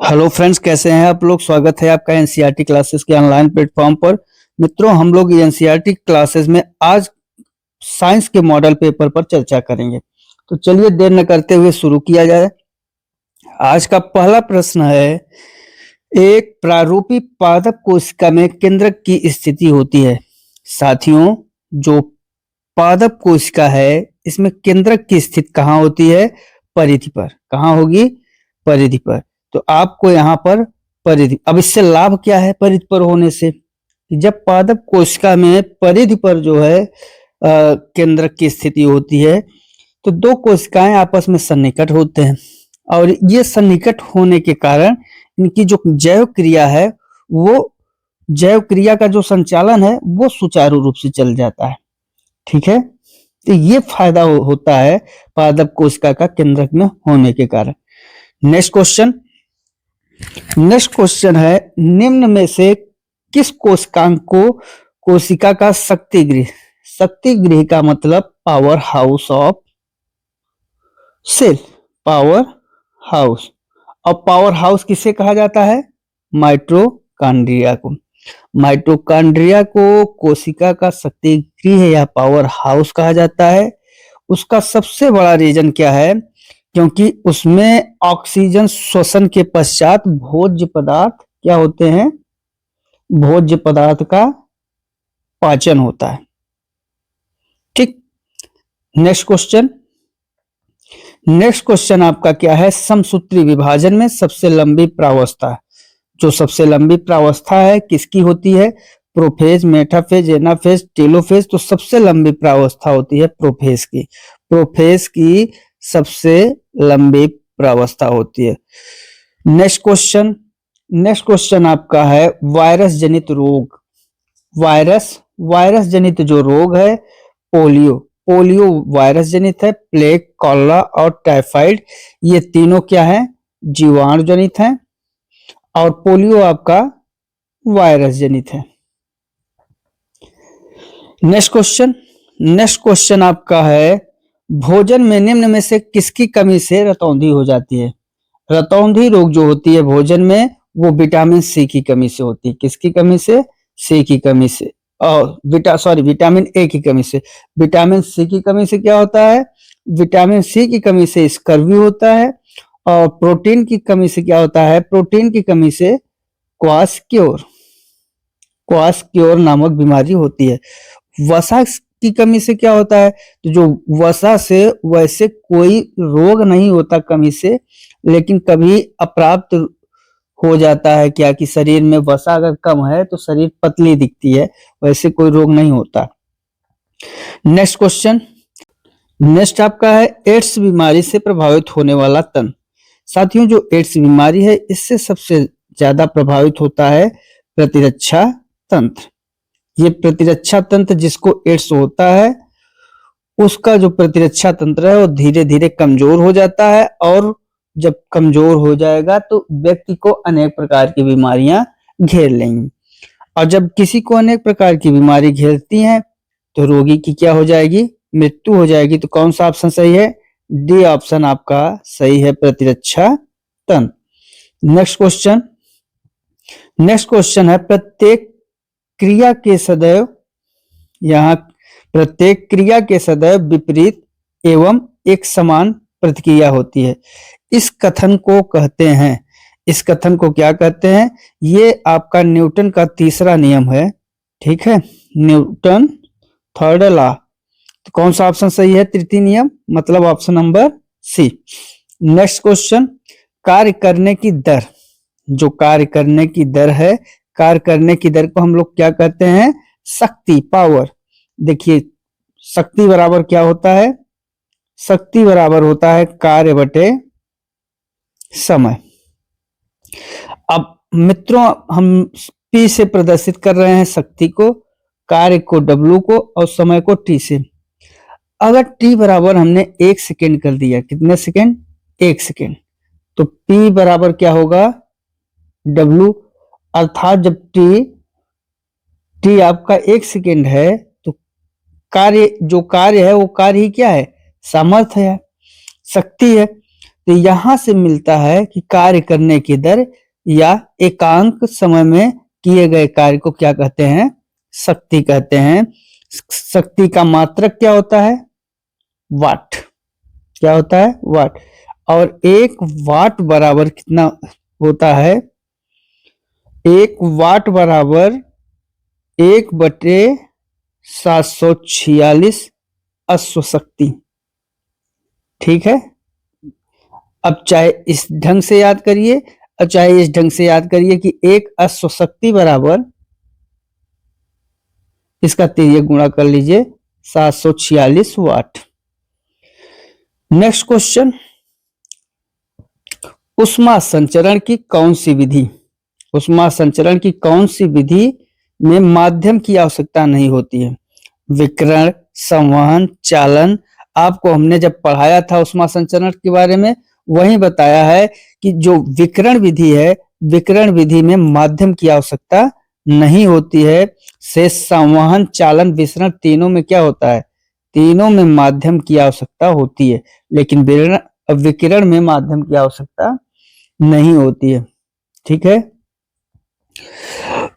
Hello friends, कैसे हैं आप लोग। स्वागत है आपका एनसीईआरटी क्लासेस के ऑनलाइन प्लेटफॉर्म पर। मित्रों, हम लोग एनसीईआरटी क्लासेस में आज साइंस के मॉडल पेपर पर चर्चा करेंगे। तो चलिए देर न करते हुए शुरू किया जाए। आज का पहला प्रश्न है, एक प्रारूपी पादप कोशिका में केंद्रक की स्थिति होती है। साथियों, जो पादप कोशिका है इसमें केंद्रक की स्थिति कहाँ होती है? परिधि पर। कहाँ होगी? परिधि पर। तो आपको यहाँ पर परिधि, अब इससे लाभ क्या है परिधि पर होने से? जब पादप कोशिका में परिधि पर जो है केंद्रक की स्थिति होती है तो दो कोशिकाएं आपस में सन्निकट होते हैं और ये सन्निकट होने के कारण इनकी जो जैव क्रिया है, वो जैव क्रिया का जो संचालन है वो सुचारू रूप से चल जाता है। ठीक है, तो ये फायदा होता है पादप कोशिका का केंद्रक में होने के कारण। नेक्स्ट क्वेश्चन है, निम्न में से किस कोशिकांग को कोशिका का शक्ति गृह का मतलब power house of cell, power house. और पावर हाउस किसे कहा जाता है? माइटोकॉन्ड्रिया को। माइटोकॉन्ड्रिया को कोशिका का शक्ति गृह या पावर हाउस कहा जाता है। उसका सबसे बड़ा रीजन क्या है? क्योंकि उसमें ऑक्सीजन श्वसन के पश्चात भोज्य पदार्थ क्या होते हैं? भोज्य पदार्थ का पाचन होता है। ठीक। नेक्स्ट क्वेश्चन आपका क्या है? समसूत्री विभाजन में सबसे लंबी प्रावस्था, जो सबसे लंबी प्रावस्था है किसकी होती है? Prophase, metaphase, anaphase, telophase. तो सबसे लंबी प्रावस्था होती है प्रोफेज की। प्रोफेज की सबसे लंबी प्रावस्था होती है। नेक्स्ट क्वेश्चन आपका है, वायरस जनित रोग। वायरस जनित जो रोग है, पोलियो वायरस जनित है। प्लेग, कॉलरा और टाइफाइड, ये तीनों क्या है? जीवाणु जनित है। और पोलियो आपका वायरस जनित है। नेक्स्ट क्वेश्चन आपका है, भोजन में निम्न में से किसकी कमी से रतौंधी हो जाती है? रतौंधी रोग जो होती है भोजन में, वो विटामिन सी की कमी से होती है। किसकी कमी से? सी की कमी से। और विटामिन ए की कमी से। विटामिन सी की कमी से क्या होता है? विटामिन सी की कमी से स्कर्वी होता है। और प्रोटीन की कमी से क्या होता है? प्रोटीन की कमी से क्वासक्योर नामक बीमारी होती है। वसा की कमी से क्या होता है? तो जो वसा से वैसे कोई रोग नहीं होता कमी से, लेकिन कभी अप्राप्त हो जाता है क्या कि शरीर में वसा अगर कम है तो शरीर पतली दिखती है, वैसे कोई रोग नहीं होता। नेक्स्ट आपका है, एड्स बीमारी से प्रभावित होने वाला तंत्र। साथियों, जो एड्स बीमारी है इससे सबसे ज्यादा प्रभावित होता है प्रतिरक्षा तंत्र। ये प्रतिरक्षा तंत्र जिसको एड्स होता है, उसका जो प्रतिरक्षा तंत्र है वो धीरे धीरे कमजोर हो जाता है। और जब कमजोर हो जाएगा तो व्यक्ति को अनेक प्रकार की बीमारियां घेर लेंगी। और जब किसी को अनेक प्रकार की बीमारी घेरती हैं तो रोगी की क्या हो जाएगी? मृत्यु हो जाएगी। तो कौन सा ऑप्शन सही है? डी ऑप्शन आपका सही है, प्रतिरक्षा तंत्र। नेक्स्ट क्वेश्चन है, प्रत्येक क्रिया के सदैव विपरीत एवं एक समान प्रतिक्रिया होती है। इस कथन को क्या कहते हैं? ये आपका न्यूटन का तीसरा नियम है। ठीक है, न्यूटन थर्ड लॉ। तो कौन सा ऑप्शन सही है? तृतीय नियम, मतलब option number C. Next question, कार्य करने की दर। जो कार्य करने की दर है, कार्य करने की दर को हम लोग क्या कहते हैं? शक्ति, पावर। देखिए, शक्ति बराबर क्या होता है? शक्ति बराबर होता है कार्य बटे समय। अब मित्रों, हम P से प्रदर्शित कर रहे हैं शक्ति को, कार्य को W को और समय को T से। अगर T बराबर हमने 1 सेकेंड कर दिया, कितने सेकेंड? 1 सेकेंड, तो P बराबर क्या होगा? W। अर्थात जब T आपका 1 सेकेंड है तो कार्य है वो कार्य ही क्या है? सामर्थ्य है, शक्ति है। तो यहां से मिलता है कि कार्य करने की दर या एकांक समय में किए गए कार्य को क्या कहते हैं? शक्ति कहते हैं। शक्ति का मात्रक क्या होता है? वाट। क्या होता है? वाट। और 1 वाट बराबर कितना होता है? 1 वाट बराबर 1/746 अश्व शक्ति। ठीक है। अब चाहे इस ढंग से याद करिए और चाहे इस ढंग से याद करिए कि 1 अश्व शक्ति बराबर इसका तिर्यक गुणा कर लीजिए 746 वाट। नेक्स्ट क्वेश्चन, ऊष्मा संचरण की कौन सी विधि, ऊष्मा संचरण की कौन सी विधि में माध्यम की आवश्यकता नहीं होती है? विकिरण, संवहन, चालन। आपको हमने जब पढ़ाया था ऊष्मा संचरण के बारे में वही बताया है कि जो विकिरण विधि है, विकिरण विधि में माध्यम की आवश्यकता नहीं होती है। शेष संवहन, चालन, विसरण तीनों में क्या होता है? तीनों में माध्यम की आवश्यकता होती है, लेकिन विकिरण में माध्यम की आवश्यकता नहीं होती है। ठीक है।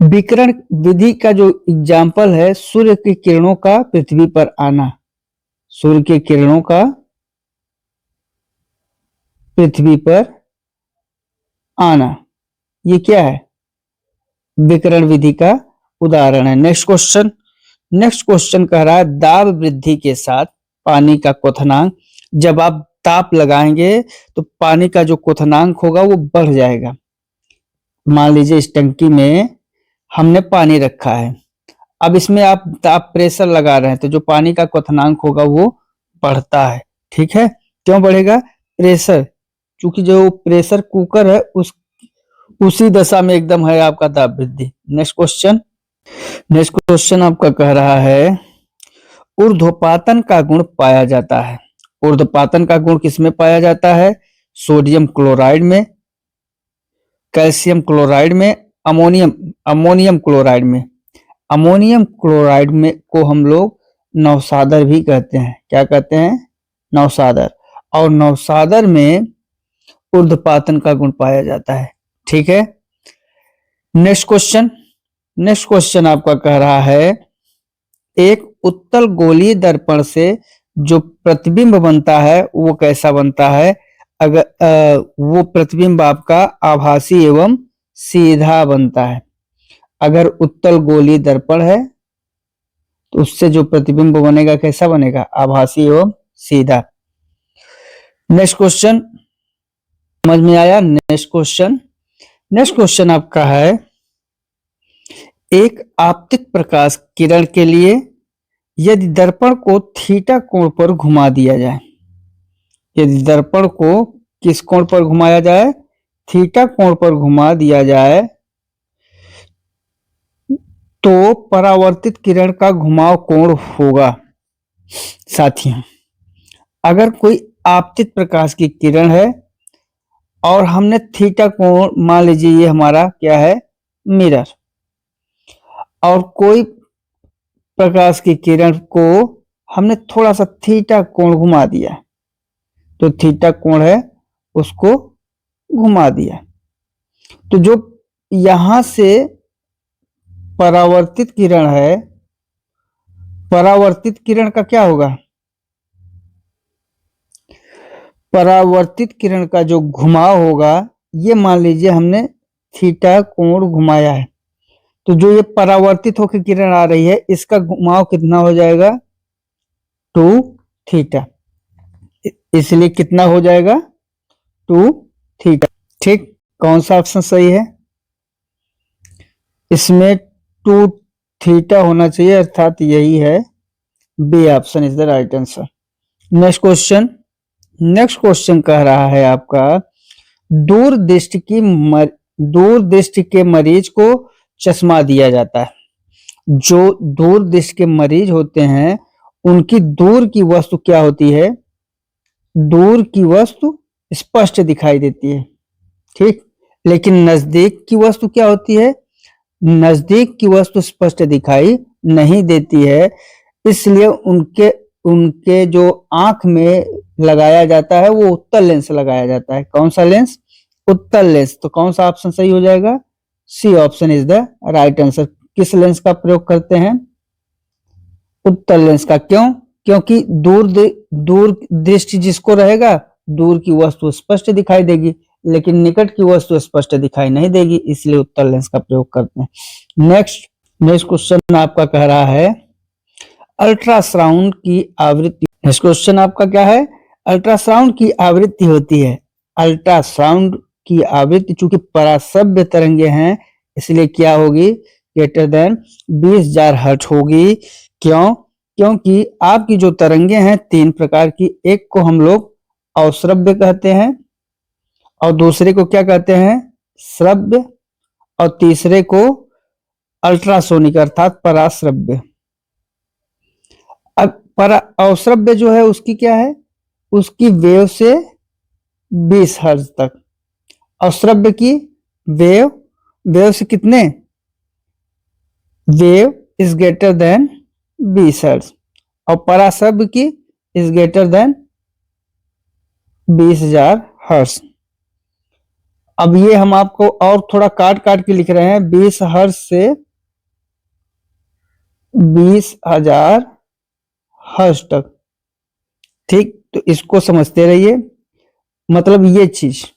विकिरण विधि का जो एग्जाम्पल है, सूर्य की किरणों का पृथ्वी पर आना। सूर्य की किरणों का पृथ्वी पर आना, ये क्या है? विकिरण विधि का उदाहरण है। नेक्स्ट क्वेश्चन, नेक्स्ट क्वेश्चन कह रहा है दाब वृद्धि के साथ पानी का क्वथनांक। जब आप ताप लगाएंगे तो पानी का जो क्वथनांक होगा वो बढ़ जाएगा। मान लीजिए इस टंकी में हमने पानी रखा है, अब इसमें आप ताप प्रेशर लगा रहे हैं तो जो पानी का क्वथनांक होगा वो बढ़ता है। ठीक है। क्यों बढ़ेगा? प्रेशर, क्योंकि जो प्रेशर कुकर है उसी दशा में एकदम है आपका दाब वृद्धि। नेक्स्ट क्वेश्चन, नेक्स्ट क्वेश्चन आपका कह रहा है ऊर्ध्वपातन का गुण पाया जाता है। ऊर्ध्वपातन का गुण किसमें पाया जाता है? सोडियम क्लोराइड में, कैल्शियम क्लोराइड में, अमोनियम क्लोराइड में। अमोनियम क्लोराइड में को हम लोग नवसादर भी कहते हैं। क्या कहते हैं? नवसादर। और नवसादर में ऊर्ध्वपातन का गुण पाया जाता है। ठीक है। नेक्स्ट क्वेश्चन, नेक्स्ट क्वेश्चन आपका कह रहा है एक उत्तल गोलीय दर्पण से जो प्रतिबिंब बनता है वो कैसा बनता है? अगर वो प्रतिबिंब आपका आभासी एवं सीधा बनता है। अगर उत्तल गोलीय दर्पण है तो उससे जो प्रतिबिंब बनेगा कैसा बनेगा? आभासी एवं सीधा। नेक्स्ट क्वेश्चन समझ में आया? नेक्स्ट क्वेश्चन, नेक्स्ट क्वेश्चन आपका है एक आपतित प्रकाश किरण के लिए यदि दर्पण को थीटा कोण पर घुमा दिया जाए, यदि दर्पण को किस कोण पर घुमाया जाए? थीटा कोण पर घुमा दिया जाए तो परावर्तित किरण का घुमाव कोण होगा। साथियों, अगर कोई आपतित प्रकाश की किरण है और हमने थीटा कोण, मान लीजिए ये हमारा क्या है? मिरर, और कोई प्रकाश की किरण को हमने थोड़ा सा थीटा कोण घुमा दिया, तो थीटा कोण है उसको घुमा दिया, तो जो यहां से परावर्तित किरण है, परावर्तित किरण का क्या होगा? परावर्तित किरण का जो घुमाव होगा, ये मान लीजिए हमने थीटा कोण घुमाया है, तो जो ये परावर्तित होकर किरण आ रही है इसका घुमाव कितना हो जाएगा? 2 थीटा। इसलिए कितना हो जाएगा? 2 थीटा। ठीक। कौन सा ऑप्शन सही है? इसमें 2 थीटा होना चाहिए, अर्थात यही है, B option is the right answer. Next question, next question कह रहा है आपका दूर दृष्टि के मरीज को चश्मा दिया जाता है। जो दूर दृष्टि के मरीज होते हैं उनकी दूर की वस्तु क्या होती है? दूर की वस्तु स्पष्ट दिखाई देती है। ठीक। लेकिन नजदीक की वस्तु क्या होती है? नजदीक की वस्तु स्पष्ट दिखाई नहीं देती है। इसलिए उनके जो आंख में लगाया जाता है वो उत्तल लेंस लगाया जाता है। कौन सा लेंस? उत्तल लेंस। तो कौन सा ऑप्शन सही हो जाएगा? C option is the right answer. किस लेंस का प्रयोग करते हैं? उत्तल लेंस का। क्यों? क्योंकि दूर दृष्टि जिसको रहेगा, दूर की वस्तु स्पष्ट दिखाई देगी, लेकिन निकट की वस्तु स्पष्ट दिखाई नहीं देगी, इसलिए उत्तल लेंस का प्रयोग करते हैं। नेक्स्ट क्वेश्चन आपका कह रहा है अल्ट्रासाउंड की आवृत्ति। नेक्स्ट क्वेश्चन आपका क्या है? अल्ट्रासाउंड की आवृत्ति होती है। अल्ट्रासाउंड की आवृत्ति चूंकि पराश्रव्य तरंगे हैं, इसलिए क्या होगी? ग्रेटर देन 20,000 हर्ट्ज होगी। क्यों? क्योंकि आपकी जो तरंगे हैं 3 प्रकार की, एक को हम लोग अवश्रव्य कहते हैं, और दूसरे को क्या कहते हैं? श्रव्य, और तीसरे को अल्ट्रासोनिक अर्थात पराश्रव्य। अब अवश्रव्य जो है उसकी क्या है? उसकी वेव से 20 हर्ट्ज तक। अवश्रव्य की वेव से कितने? Wave is greater than 20 hertz, और पराश्रव्य की इज ग्रेटर देन 20,000 हर्ट्ज। अब ये हम आपको और थोड़ा काट के लिख रहे हैं। 20 हर्ट्ज से 20,000 हर्ट्ज तक। ठीक, तो इसको समझते रहिए, मतलब ये चीज।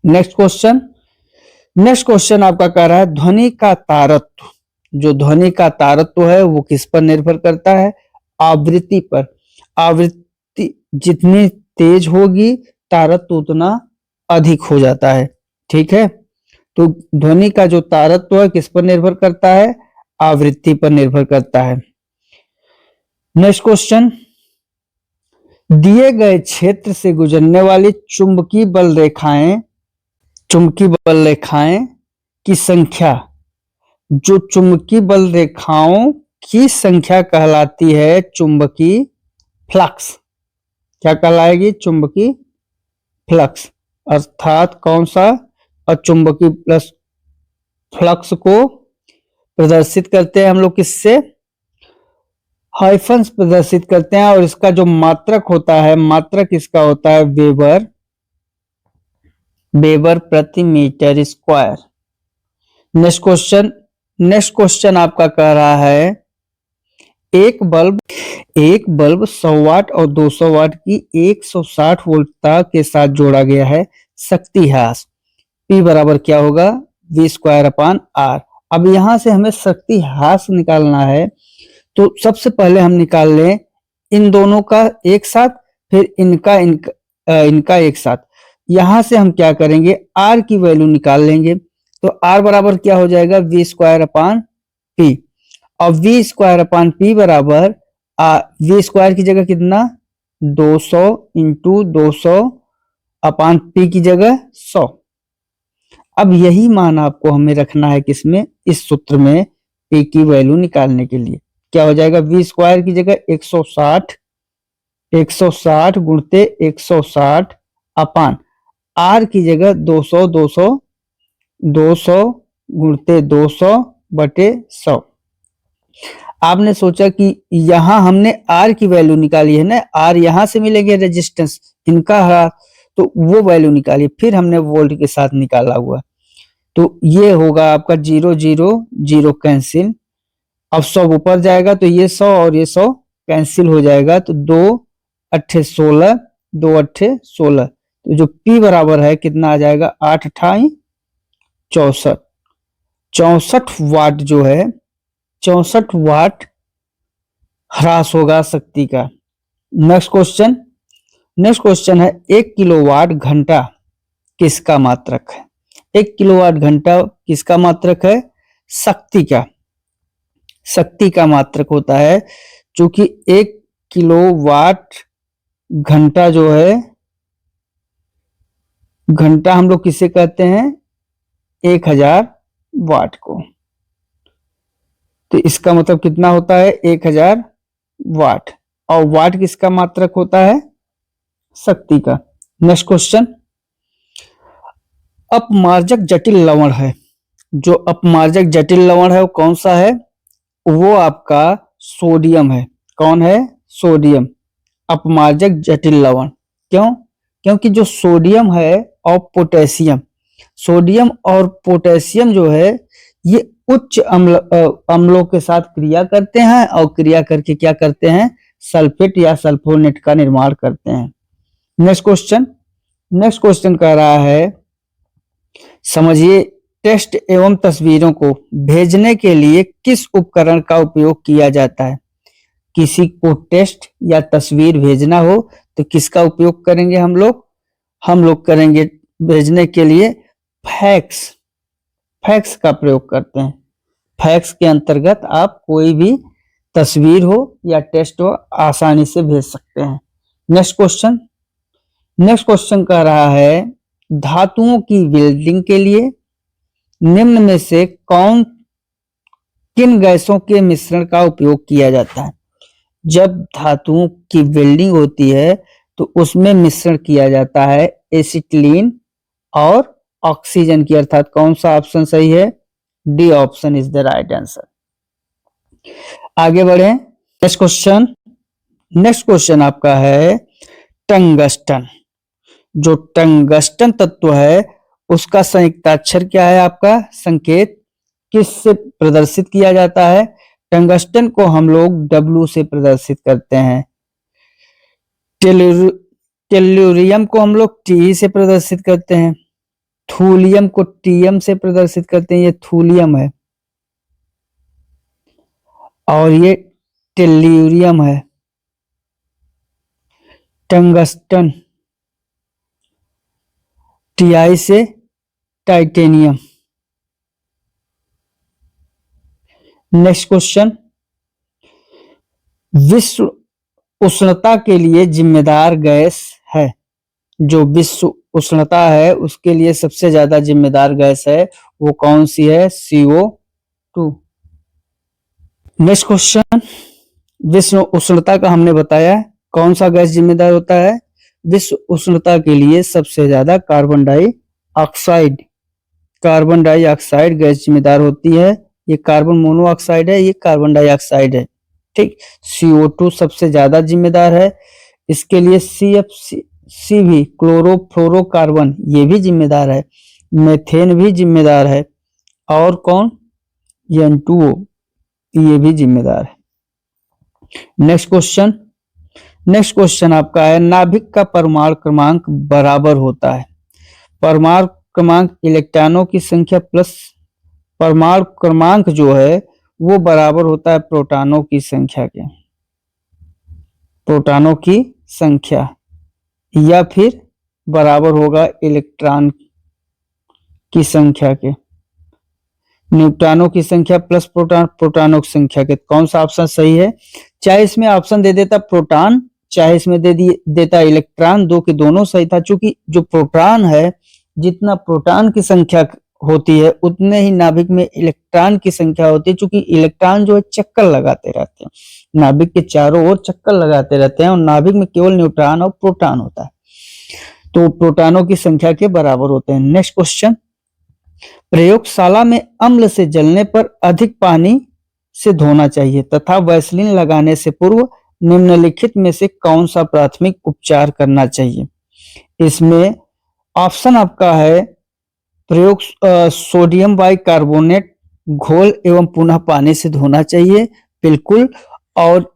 नेक्स्ट क्वेश्चन आपका कह रहा है ध्वनि का तारत्व। जो ध्वनि का तारत्व है वो किस पर निर्भर करता है? आवृत्ति पर। आवृत्ति जितनी तेज होगी तारत्व उतना अधिक हो जाता है। ठीक है, तो ध्वनि का जो तारत्व है किस पर निर्भर करता है? आवृत्ति पर निर्भर करता है। नेक्स्ट क्वेश्चन, दिए गए क्षेत्र से गुजरने वाली चुंबकीय बल रेखाएं की संख्या, जो चुंबकीय बल रेखाओं की संख्या कहलाती है चुंबकीय फ्लक्स। क्या कहलाएगी? चुंबकीय फ्लक्स। अर्थात कौन सा? अचुंबकीय प्लस फ्लक्स को प्रदर्शित करते हैं हम लोग किससे? हाइफन्स प्रदर्शित करते हैं, और इसका जो मात्रक होता है, मात्रक इसका होता है वेबर प्रति मीटर स्क्वायर। नेक्स्ट क्वेश्चन आपका कह रहा है एक बल्ब 100 वाट और 200 वाट की 160 वोल्टता के साथ जोड़ा गया है। शक्ति ह्रास P बराबर क्या होगा? V²/R। अब यहां से हमें शक्ति ह्रास निकालना है, तो सबसे पहले हम निकाल लें इन दोनों का एक साथ, फिर इनका एक साथ। यहां से हम क्या करेंगे? R की वैल्यू निकाल लेंगे, तो R बराबर क्या हो जाएगा? V²/P। और V²/P बराबर V² की जगह कितना? 200 इंटू 200/P की जगह 100। अब यही मान आपको हमें रखना है किसमें? इस सूत्र में P की वैल्यू निकालने के लिए। क्या हो जाएगा? V² की जगह 160 गुणते 160 R की जगह 200 गुणते 200/100। आपने सोचा कि यहां हमने R की वैल्यू निकाली है ना, R यहां से मिलेंगे रेजिस्टेंस इनका, तो वो वैल्यू निकाली, फिर हमने वोल्ट के साथ निकाला हुआ। तो ये होगा आपका 0 0 0 कैंसिल। अब 100 ऊपर जाएगा तो ये 100 और ये 100 कैंसिल हो जाएगा, तो 2 8 16 2 8 16। तो जो P बराबर है कितना आ जाएगा? 8 8 64 वाट जो है 64 वाट ह्रास होगा शक्ति का। नेक्स्ट क्वेश्चन है 1 किलोवाट घंटा किसका मात्रक है? 1 किलोवाट घंटा किसका मात्रक है? शक्ति का मात्रक होता है, क्योंकि 1 किलोवाट घंटा जो है, घंटा हम लोग किसे कहते हैं? 1000 वाट को। तो इसका मतलब कितना होता है? 1000 वाट। और वाट किसका मात्रक होता है? शक्ति का। नेक्स्ट क्वेश्चन, अपमार्जक जटिल लवण है। जो अपमार्जक जटिल लवण है वो कौन सा है? वो आपका सोडियम है। कौन है? सोडियम अपमार्जक जटिल लवण। क्यों? क्योंकि जो सोडियम है और पोटेशियम, सोडियम और पोटेशियम जो है ये उच्च अम्लों के साथ क्रिया करते हैं और क्रिया करके क्या करते हैं, सल्फेट या सल्फोनेट का निर्माण करते हैं। नेक्स्ट क्वेश्चन कह रहा है, समझिए टेस्ट एवं तस्वीरों को भेजने के लिए किस उपकरण का उपयोग किया जाता है। किसी को टेस्ट या तस्वीर भेजना हो तो किसका उपयोग करेंगे हम लोग करेंगे भेजने के लिए फैक्स का प्रयोग करते हैं। फैक्स के अंतर्गत आप कोई भी तस्वीर हो या टेस्ट हो आसानी से भेज सकते हैं। नेक्स्ट क्वेश्चन कह रहा है, धातुओं की वेल्डिंग के लिए निम्न में से किन गैसों के मिश्रण का उपयोग किया जाता है। जब धातुओं की वेल्डिंग होती है तो उसमें मिश्रण किया जाता है एसिटिलीन और ऑक्सीजन की, अर्थात कौन सा ऑप्शन सही है, D option is the right answer. आगे बढ़े, नेक्स्ट क्वेश्चन आपका है टंगस्टन। जो टंगस्टन तत्व है उसका संयुक्ताक्षर क्या है, आपका संकेत किससे प्रदर्शित किया जाता है। टंगस्टन को हम लोग W से प्रदर्शित करते हैं। टेल्यूरियम को हम लोग Te से प्रदर्शित करते हैं। थूलियम को Tm से प्रदर्शित करते हैं, ये थूलियम है, और ये टेल्यूरियम है। टंगस्टन Ti से टाइटेनियम। नेक्स्ट क्वेश्चन, विश्व उष्णता के लिए जिम्मेदार गैस है। जो विश्व उष्णता है उसके लिए सबसे ज्यादा जिम्मेदार गैस है वो कौन सी है, CO2। नेक्स्ट क्वेश्चन, विश्व उष्णता का हमने बताया कौन सा गैस जिम्मेदार होता है। विश्व उष्णता के लिए सबसे ज्यादा कार्बन डाइऑक्साइड गैस जिम्मेदार होती है। ये कार्बन मोनोऑक्साइड है, ये कार्बन डाइऑक्साइड है, ठीक। CO2 सबसे ज्यादा जिम्मेदार है, इसके लिए CFC भी, क्लोरोफ्लोरोकार्बन, ये भी जिम्मेदार है। मेथेन भी जिम्मेदार है, और कौन, N2O, ये भी जिम्मेदार है। नेक्स्ट क्वेश्चन आपका है, नाभिक का परमाणु क्रमांक बराबर होता है। परमाणु क्रमांक इलेक्ट्रॉनों की संख्या प्लस परमाणु क्रमांक जो है वो बराबर होता है प्रोटॉनों की संख्या के, प्रोटॉनों की संख्या, या फिर बराबर होगा इलेक्ट्रॉन की संख्या के। न्यूट्रॉनों की संख्या प्लस प्रोटॉनों की संख्या के, कौन सा ऑप्शन सही है। चाहे इसमें ऑप्शन दे देता प्रोटॉन, चाहे इसमें देता इलेक्ट्रॉन, दो के दोनों सही था। चूंकि जो प्रोटॉन है, जितना प्रोटॉन की संख्या होती है उतने ही नाभिक में इलेक्ट्रॉन की संख्या होती है। चूंकि इलेक्ट्रॉन जो है चक्कर लगाते रहते हैं, नाभिक के चारों ओर चक्कर लगाते रहते हैं, और नाभिक में केवल न्यूट्रॉन और प्रोटॉन होता है, तो प्रोटॉनों की संख्या के बराबर होते हैं। नेक्स्ट क्वेश्चन, प्रयोगशाला में अम्ल से जलने पर अधिक पानी से धोना चाहिए तथा वैसलीन लगाने से पूर्व निम्नलिखित में से कौन सा प्राथमिक उपचार करना चाहिए। इसमें ऑप्शन आपका है प्रयोग सोडियम बाइकार्बोनेट घोल एवं पुनः पानी से धोना चाहिए, बिल्कुल, और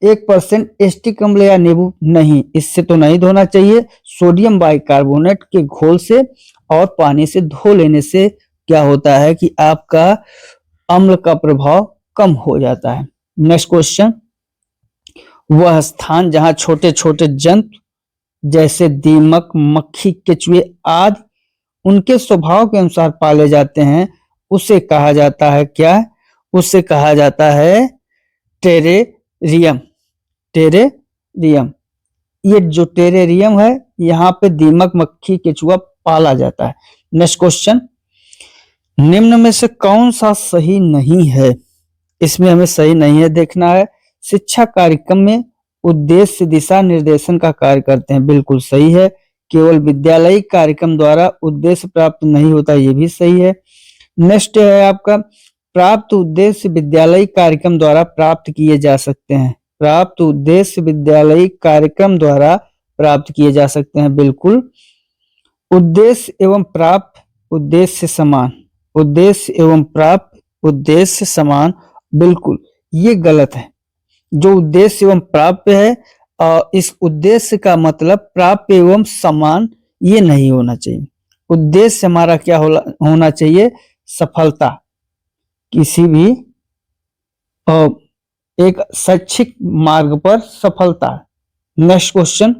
1% एस्टिक अम्ल या नींबू नहीं, इससे तो नहीं धोना चाहिए। सोडियम बाइकार्बोनेट के घोल से और पानी से धो लेने से क्या होता है कि आपका अम्ल का प्रभाव कम हो जाता है। नेक्स्ट क्वेश्चन, वह स्थान जहां छोटे छोटे जंतु जैसे दीमक, मक्खी, केचुए आदि उनके स्वभाव के अनुसार पाले जाते हैं उसे कहा जाता है क्या, उसे कहा जाता है टेरेरियम। ये जो टेरेरियम है यहाँ पे दीमक, मक्खी, केचुआ पाला जाता है। नेक्स्ट क्वेश्चन, निम्न में से कौन सा सही नहीं है। इसमें हमें सही नहीं है देखना है। शिक्षा कार्यक्रम में उद्देश्य दिशा निर्देशन का कार्य करते हैं, बिल्कुल सही है। केवल विद्यालयी कार्यक्रम द्वारा उद्देश्य प्राप्त नहीं होता, ये भी सही है। नेक्स्ट है आपका, प्राप्त उद्देश्य विद्यालयी कार्यक्रम द्वारा प्राप्त किए जा सकते हैं, प्राप्त उद्देश्य विद्यालयी कार्यक्रम द्वारा प्राप्त किए जा सकते हैं। बिल्कुल। उद्देश्य एवं प्राप्त उद्देश्य समान, उद्देश्य एवं प्राप्त उद्देश्य समान, बिल्कुल ये गलत है। जो उद्देश्य एवं प्राप्त है, इस उद्देश्य का मतलब प्राप्त एवं समान ये नहीं होना चाहिए। उद्देश्य हमारा क्या होना चाहिए? सफलता, किसी भी एक शैक्षिक मार्ग पर सफलता। नेक्स्ट क्वेश्चन,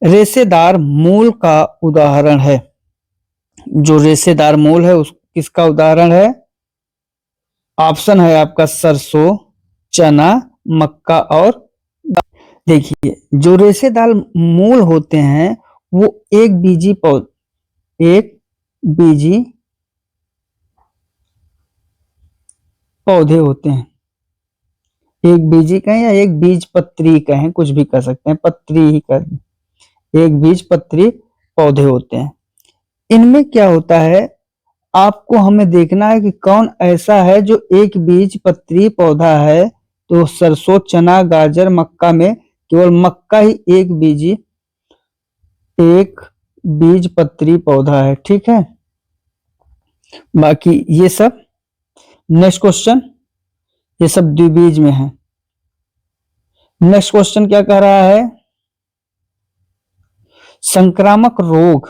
रेशेदार मूल का उदाहरण है। जो रेशेदार मूल है उस किसका उदाहरण है? ऑप्शन है आपका सरसों, चना, मक्का और देखिए जो रेशेदार मूल होते हैं वो एक बीजी पौधे होते हैं। एक बीजी कहें या एक बीज पत्री कहें, कुछ भी कर सकते हैं, पत्री ही कर, एक बीज पत्री पौधे होते हैं। इनमें क्या होता है, आपको हमें देखना है कि कौन ऐसा है जो एक बीज पत्री पौधा है। तो सरसों, चना, गाजर, मक्का में केवल मक्का ही एक बीज पत्री पौधा है। ठीक है, बाकी ये सब, नेक्स्ट क्वेश्चन, ये सब द्विबीज में है। नेक्स्ट क्वेश्चन क्या कह रहा है? संक्रामक रोग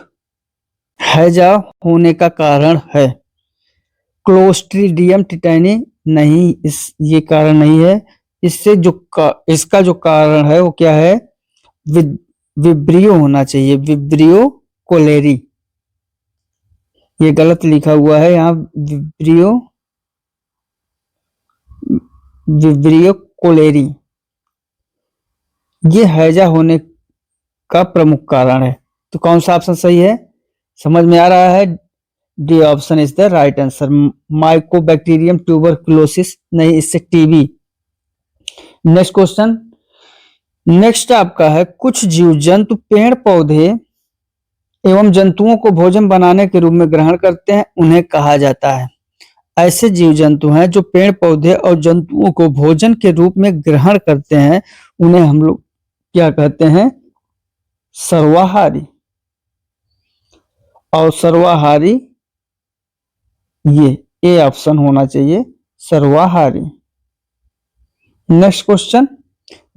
हैजा होने का कारण है। क्लोस्ट्रीडियम टिटानी नहीं, ये कारण नहीं है। इसका जो कारण है वो क्या है? विब्रियो होना चाहिए, विब्रियो कोलेरी। ये गलत लिखा हुआ है यहाँ, विब्रियो कोलेरी, ये हैजा होने का प्रमुख कारण है। तो कौन सा ऑप्शन सही है? समझ में आ रहा है? D option is the right answer. Mycobacterium tuberculosis नहीं, इससे टीबी। नेक्स्ट क्वेश्चन, नेक्स्ट आपका है, कुछ जीव जंतु पेड़ पौधे एवं जंतुओं को भोजन बनाने के रूप में ग्रहण करते हैं, उन्हें कहा जाता है। ऐसे जीव जंतु हैं जो पेड़ पौधे और जंतुओं को भोजन के रूप में ग्रहण करते हैं, उन्हें हम लोग क्या कहते हैं? सर्वाहारी। और सर्वाहारी ये ए ऑप्शन होना चाहिए, सर्वाहारी। नेक्स्ट क्वेश्चन,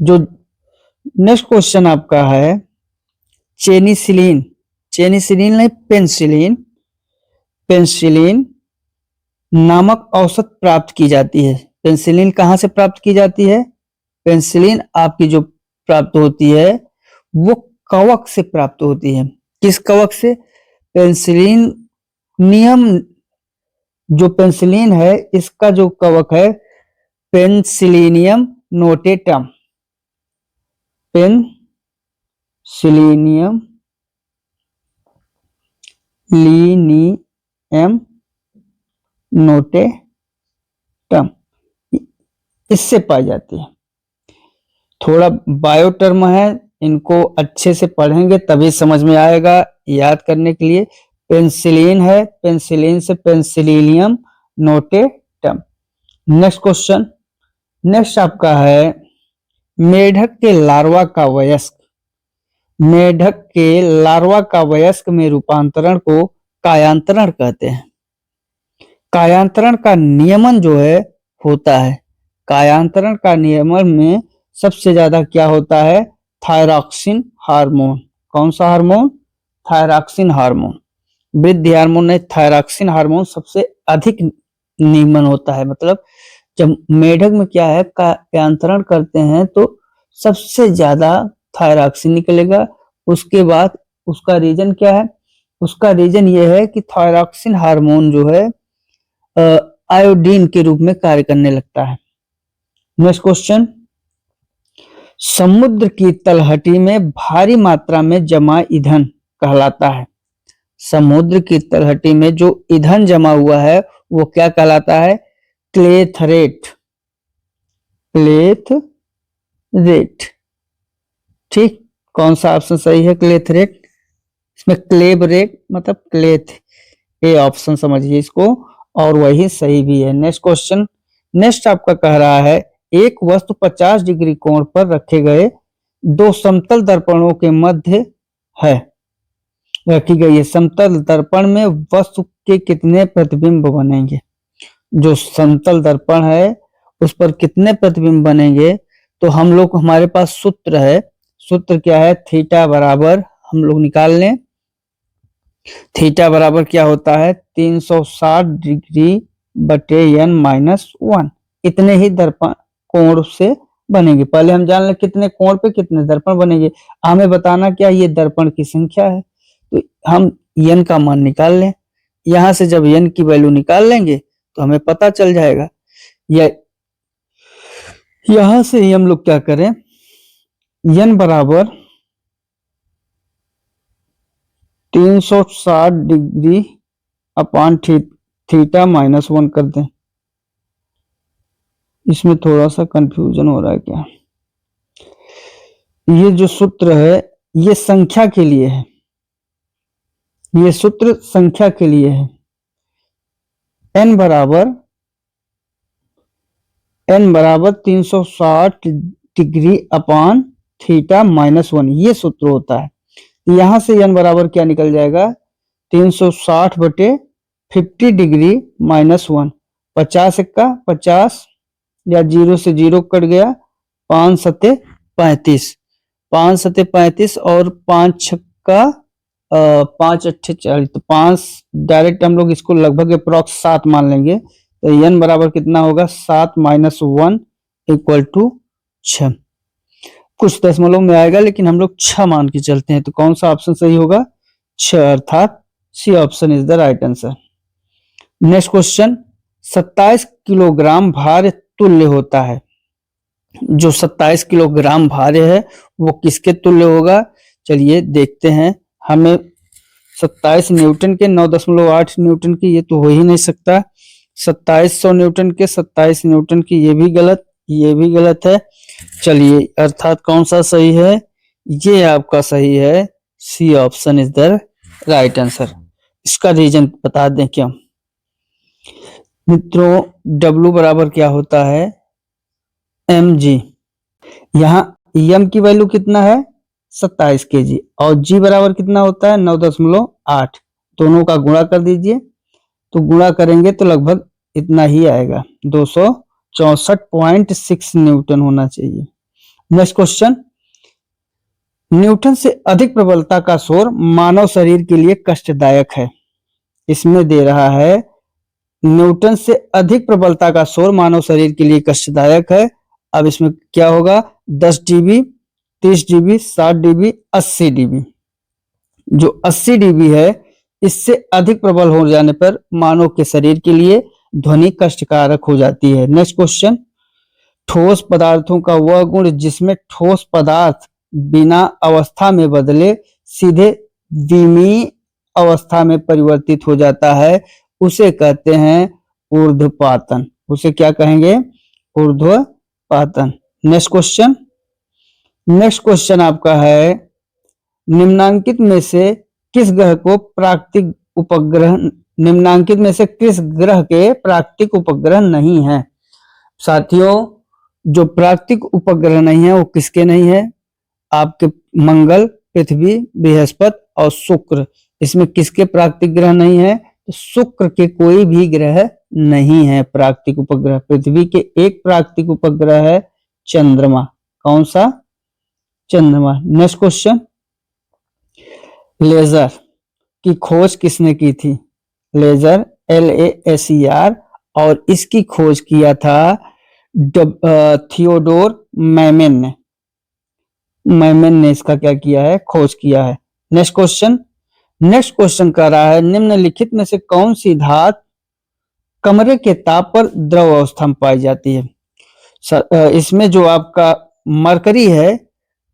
जो नेक्स्ट क्वेश्चन आपका है चेनिसिलिन, चेनिसिलिन नहीं पेंसिलिन, पेंसिलिन नामक औषध प्राप्त की जाती है। पेंसिलिन कहाँ से प्राप्त की जाती है? पेंसिलिन आपकी जो प्राप्त होती है वो कवक से प्राप्त होती है। किस कवक से? पेंसिलिनियम। जो पेंसिलिन है इसका जो कवक है पेंसिलिनियम नोटेटम, पेंसिलिनियम लीनियम नोटेटम, इससे पाई जाती है। थोड़ा बायो टर्म है, इनको अच्छे से पढ़ेंगे तभी समझ में आएगा। याद करने के लिए पेंसिलिन है, पेंसिलिन से पेंसिलिनियम नोटेटम। नेक्स्ट क्वेश्चन, नेक्स्ट आपका है मेढक के लार्वा का वयस्क, मेढक के लार्वा का वयस्क में रूपांतरण को कायांतरण कहते हैं। कायांतरण का नियमन जो है होता है, कायांतरण का नियमन में सबसे ज्यादा क्या होता है? Thyroxine hormone. कौन सा हार्मोन? Thyroxine hormone. वृद्धि हार्मोन नहीं, थायरॉक्सिन हार्मोन सबसे अधिक नियमन होता है। मतलब जब मेढक में क्या है, कायांतरण करते हैं तो सबसे ज्यादा थायरॉक्सिन निकलेगा। उसके बाद उसका रीजन क्या है? उसका रीजन ये है कि थायरॉक्सिन हार्मोन जो है आयोडीन के रूप में कार्य करने लगता है। नेक्स्ट क्वेश्चन, समुद्र की तलहटी में भारी मात्रा में जमा ईंधन कहलाता है। समुद्र की तलहटी में जो ईंधन जमा हुआ है वो क्या कहलाता है? Clathrate, clathrate. ठीक, कौन सा ऑप्शन सही है? क्लेथरेट। इसमें क्लेबरेट मतलब क्लेथ, ए ऑप्शन समझिए इसको, और वही सही भी है। नेक्स्ट क्वेश्चन, नेक्स्ट आपका कह रहा है एक वस्तु 50 डिग्री कोण पर रखे गए दो समतल दर्पणों के मध्य है, रखी गई है। समतल दर्पण में वस्तु के कितने प्रतिबिंब बनेंगे? जो समतल दर्पण है उस पर कितने प्रतिबिंब बनेंगे? तो हम लोग, हमारे पास सूत्र है, सूत्र क्या है? थीटा बराबर, हम लोग निकाल लें, थीटा बराबर क्या होता है? 360 डिग्री बटे n-1। इतने ही दर्पण कोण से बनेंगे। पहले हम जान लें कितने कोण पे कितने दर्पण बनेंगे। हमें बताना क्या, ये दर्पण की संख्या है, तो हम n का मान निकाल लें। यहां से जब n की वैल्यू निकाल लेंगे तो हमें पता चल जाएगा। यहां से ही हम लोग क्या करें, n बराबर 360 डिग्री अपान थीटा -1 कर दें। इसमें थोड़ा सा कंफ्यूजन हो रहा है क्या? ये जो सूत्र है ये संख्या के लिए है, ये सूत्र संख्या के लिए है। n बराबर 360 डिग्री अपान थीटा -1, ये सूत्र होता है। यहां से n बराबर क्या निकल जाएगा? 360 बटे 50 डिग्री -1, 50 का 50 या 0 से 0 कट गया, 5 सते 35, 5 सते 35 और 5 छक्का 5 अट्ठे 40, तो 5 डायरेक्ट हम लोग इसको लगभग अप्रॉक्स 7 मान लेंगे। तो n बराबर कितना होगा? 7 - 1 = 6। कुछ दशमलव में आएगा लेकिन हम लोग 6 मान के चलते हैं। तो कौन सा ऑप्शन सही होगा? 6, अर्थात C option is the right answer. Next question, 27 kilogram भार तुल्य होता है। जो 27 किलोग्राम भार है वो किसके तुल्य होगा? चलिए देखते हैं। हमें 27 न्यूटन के 9.8 न्यूटन की, ये तो हो ही नहीं सकता। 2700 न्यूटन के 27 न्यूटन की, ये भी गलत, ये भी गलत है। चलिए, अर्थात कौन सा सही है? ये आपका सही है, C option is the right answer. इसका रीजन बता दें क्या मित्रों? W बराबर क्या होता है? mg। यहाँ m की वैल्यू कितना है? 27 kg, और g बराबर कितना होता है? 9.8। दोनों का गुणा कर दीजिए, तो गुणा करेंगे तो लगभग इतना ही आएगा, 264.6 न्यूटन होना चाहिए। नेक्स्ट क्वेश्चन, न्यूटन से अधिक प्रबलता का शोर मानव शरीर के लिए कष्टदायक है। इसमें दे रहा है न्यूटन से अधिक प्रबलता का शोर मानव शरीर के लिए कष्टदायक है। अब इसमें क्या होगा? 10 dB, 30 dB, 60 dB, 80 dB। जो 80 dB है, इससे अधिक प्रबल हो जाने पर मानव के शरीर के लिए ध्वनि कष्टकारक हो जाती है। नेक्स्ट क्वेश्चन, ठोस पदार्थों का वह गुण जिसमें ठोस पदार्थ बिना अवस्था में बदले सीधे विमीय अवस्था में परिवर्तित हो जाता है, उसे कहते हैं ऊर्ध्वपातन। उसे क्या कहेंगे? ऊर्ध्वपातन। नेक्स्ट क्वेश्चन आपका है, निम्नांकित में से किस ग्रह को प्राकृतिक उपग्रह, निम्नांकित में से किस ग्रह के प्राकृतिक उपग्रह नहीं है? साथियों, जो प्राकृतिक उपग्रह नहीं है वो किसके नहीं है? आपके मंगल, पृथ्वी, बृहस्पति और शुक्र। इसमें किसके प्राकृतिक ग्रह नहीं है? तो शुक्र के कोई भी ग्रह नहीं है प्राकृतिक उपग्रह। पृथ्वी के एक प्राकृतिक उपग्रह है चंद्रमा। कौन सा? चंद्रमा। नेक्स्ट क्वेश्चन, लेजर की खोज किसने की थी? लेजर LASER, और इसकी खोज किया था थियोडोर मैमन ने। मैमन ने इसका क्या किया है? खोज किया है। नेक्स्ट क्वेश्चन कह रहा है, निम्नलिखित में से कौन सी धातु कमरे के ताप पर द्रव अवस्था में पाई जाती है? इसमें जो आपका मरकरी है,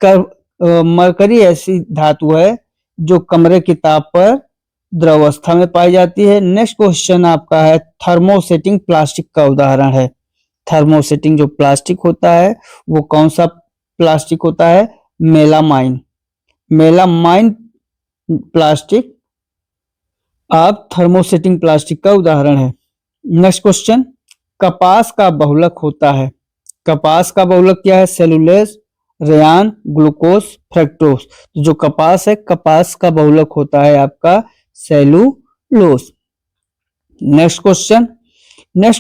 मरकरी ऐसी धातु है जो कमरे के ताप पर द्रव अवस्था में पाई जाती है। नेक्स्ट क्वेश्चन आपका है, थर्मोसेटिंग प्लास्टिक का उदाहरण है। थर्मोसेटिंग जो प्लास्टिक होता है वो कौन सा प्लास्टिक होता है? मेलामाइन। मेलामाइन प्लास्टिक आप थर्मोसेटिंग प्लास्टिक का उदाहरण है। नेक्स्ट क्वेश्चन, कपास का बहुलक होता है। कपास का बहुलक क्या है? Cellulose, rayon, glucose, fructose. जो कपास है, कपास का बहुलक होता है आपका सेलुलोज। नेक्स्ट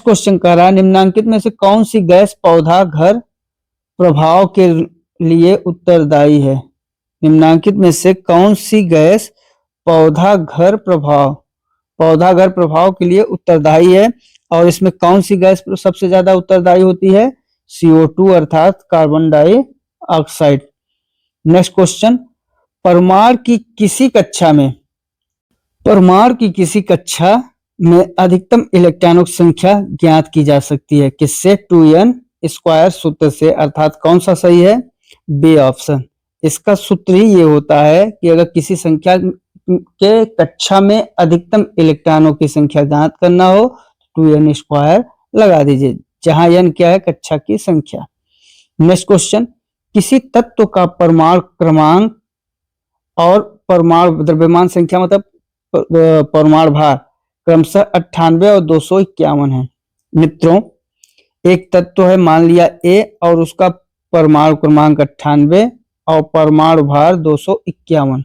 क्वेश्चन कह रहा है निम्नांकित में से कौन सी गैस पौधा घर प्रभाव के लिए उत्तरदायी है? निम्नांकित में से कौन सी गैस पौधा घर प्रभाव के लिए उत्तरदायी है? और इसमें कौन सी गैस सबसे ज्यादा उत्तरदायी होती है? CO2 अर्थात कार्बन डाइऑक्साइड। नेक्स्ट क्वेश्चन, परमाणु की किसी कक्षा में अधिकतम इलेक्ट्रॉनों की संख्या ज्ञात की जा सकती है? किससे? 2n² सूत्र से। अर्थात कौन सा सही है? B option. इसका सूत्र ही ये होता है कि अगर किसी संख्या के कक्षा में अधिकतम इलेक्ट्रॉनों की संख्या ज्ञात करना हो, 2n² लगा दीजिए, जहां n क्या है? कक्षा की संख्या। नेक्स्ट क्वेश्चन, किसी तत्व का परमाणु क्रमांक और परमाणु द्रव्यमान संख्या मतलब परमाणु भार क्रमशः 98 और 251 है। मित्रों, एक तत्व है, मान लिया A, और उसका परमाणु क्रमांक 98 और परमाणु भार 251।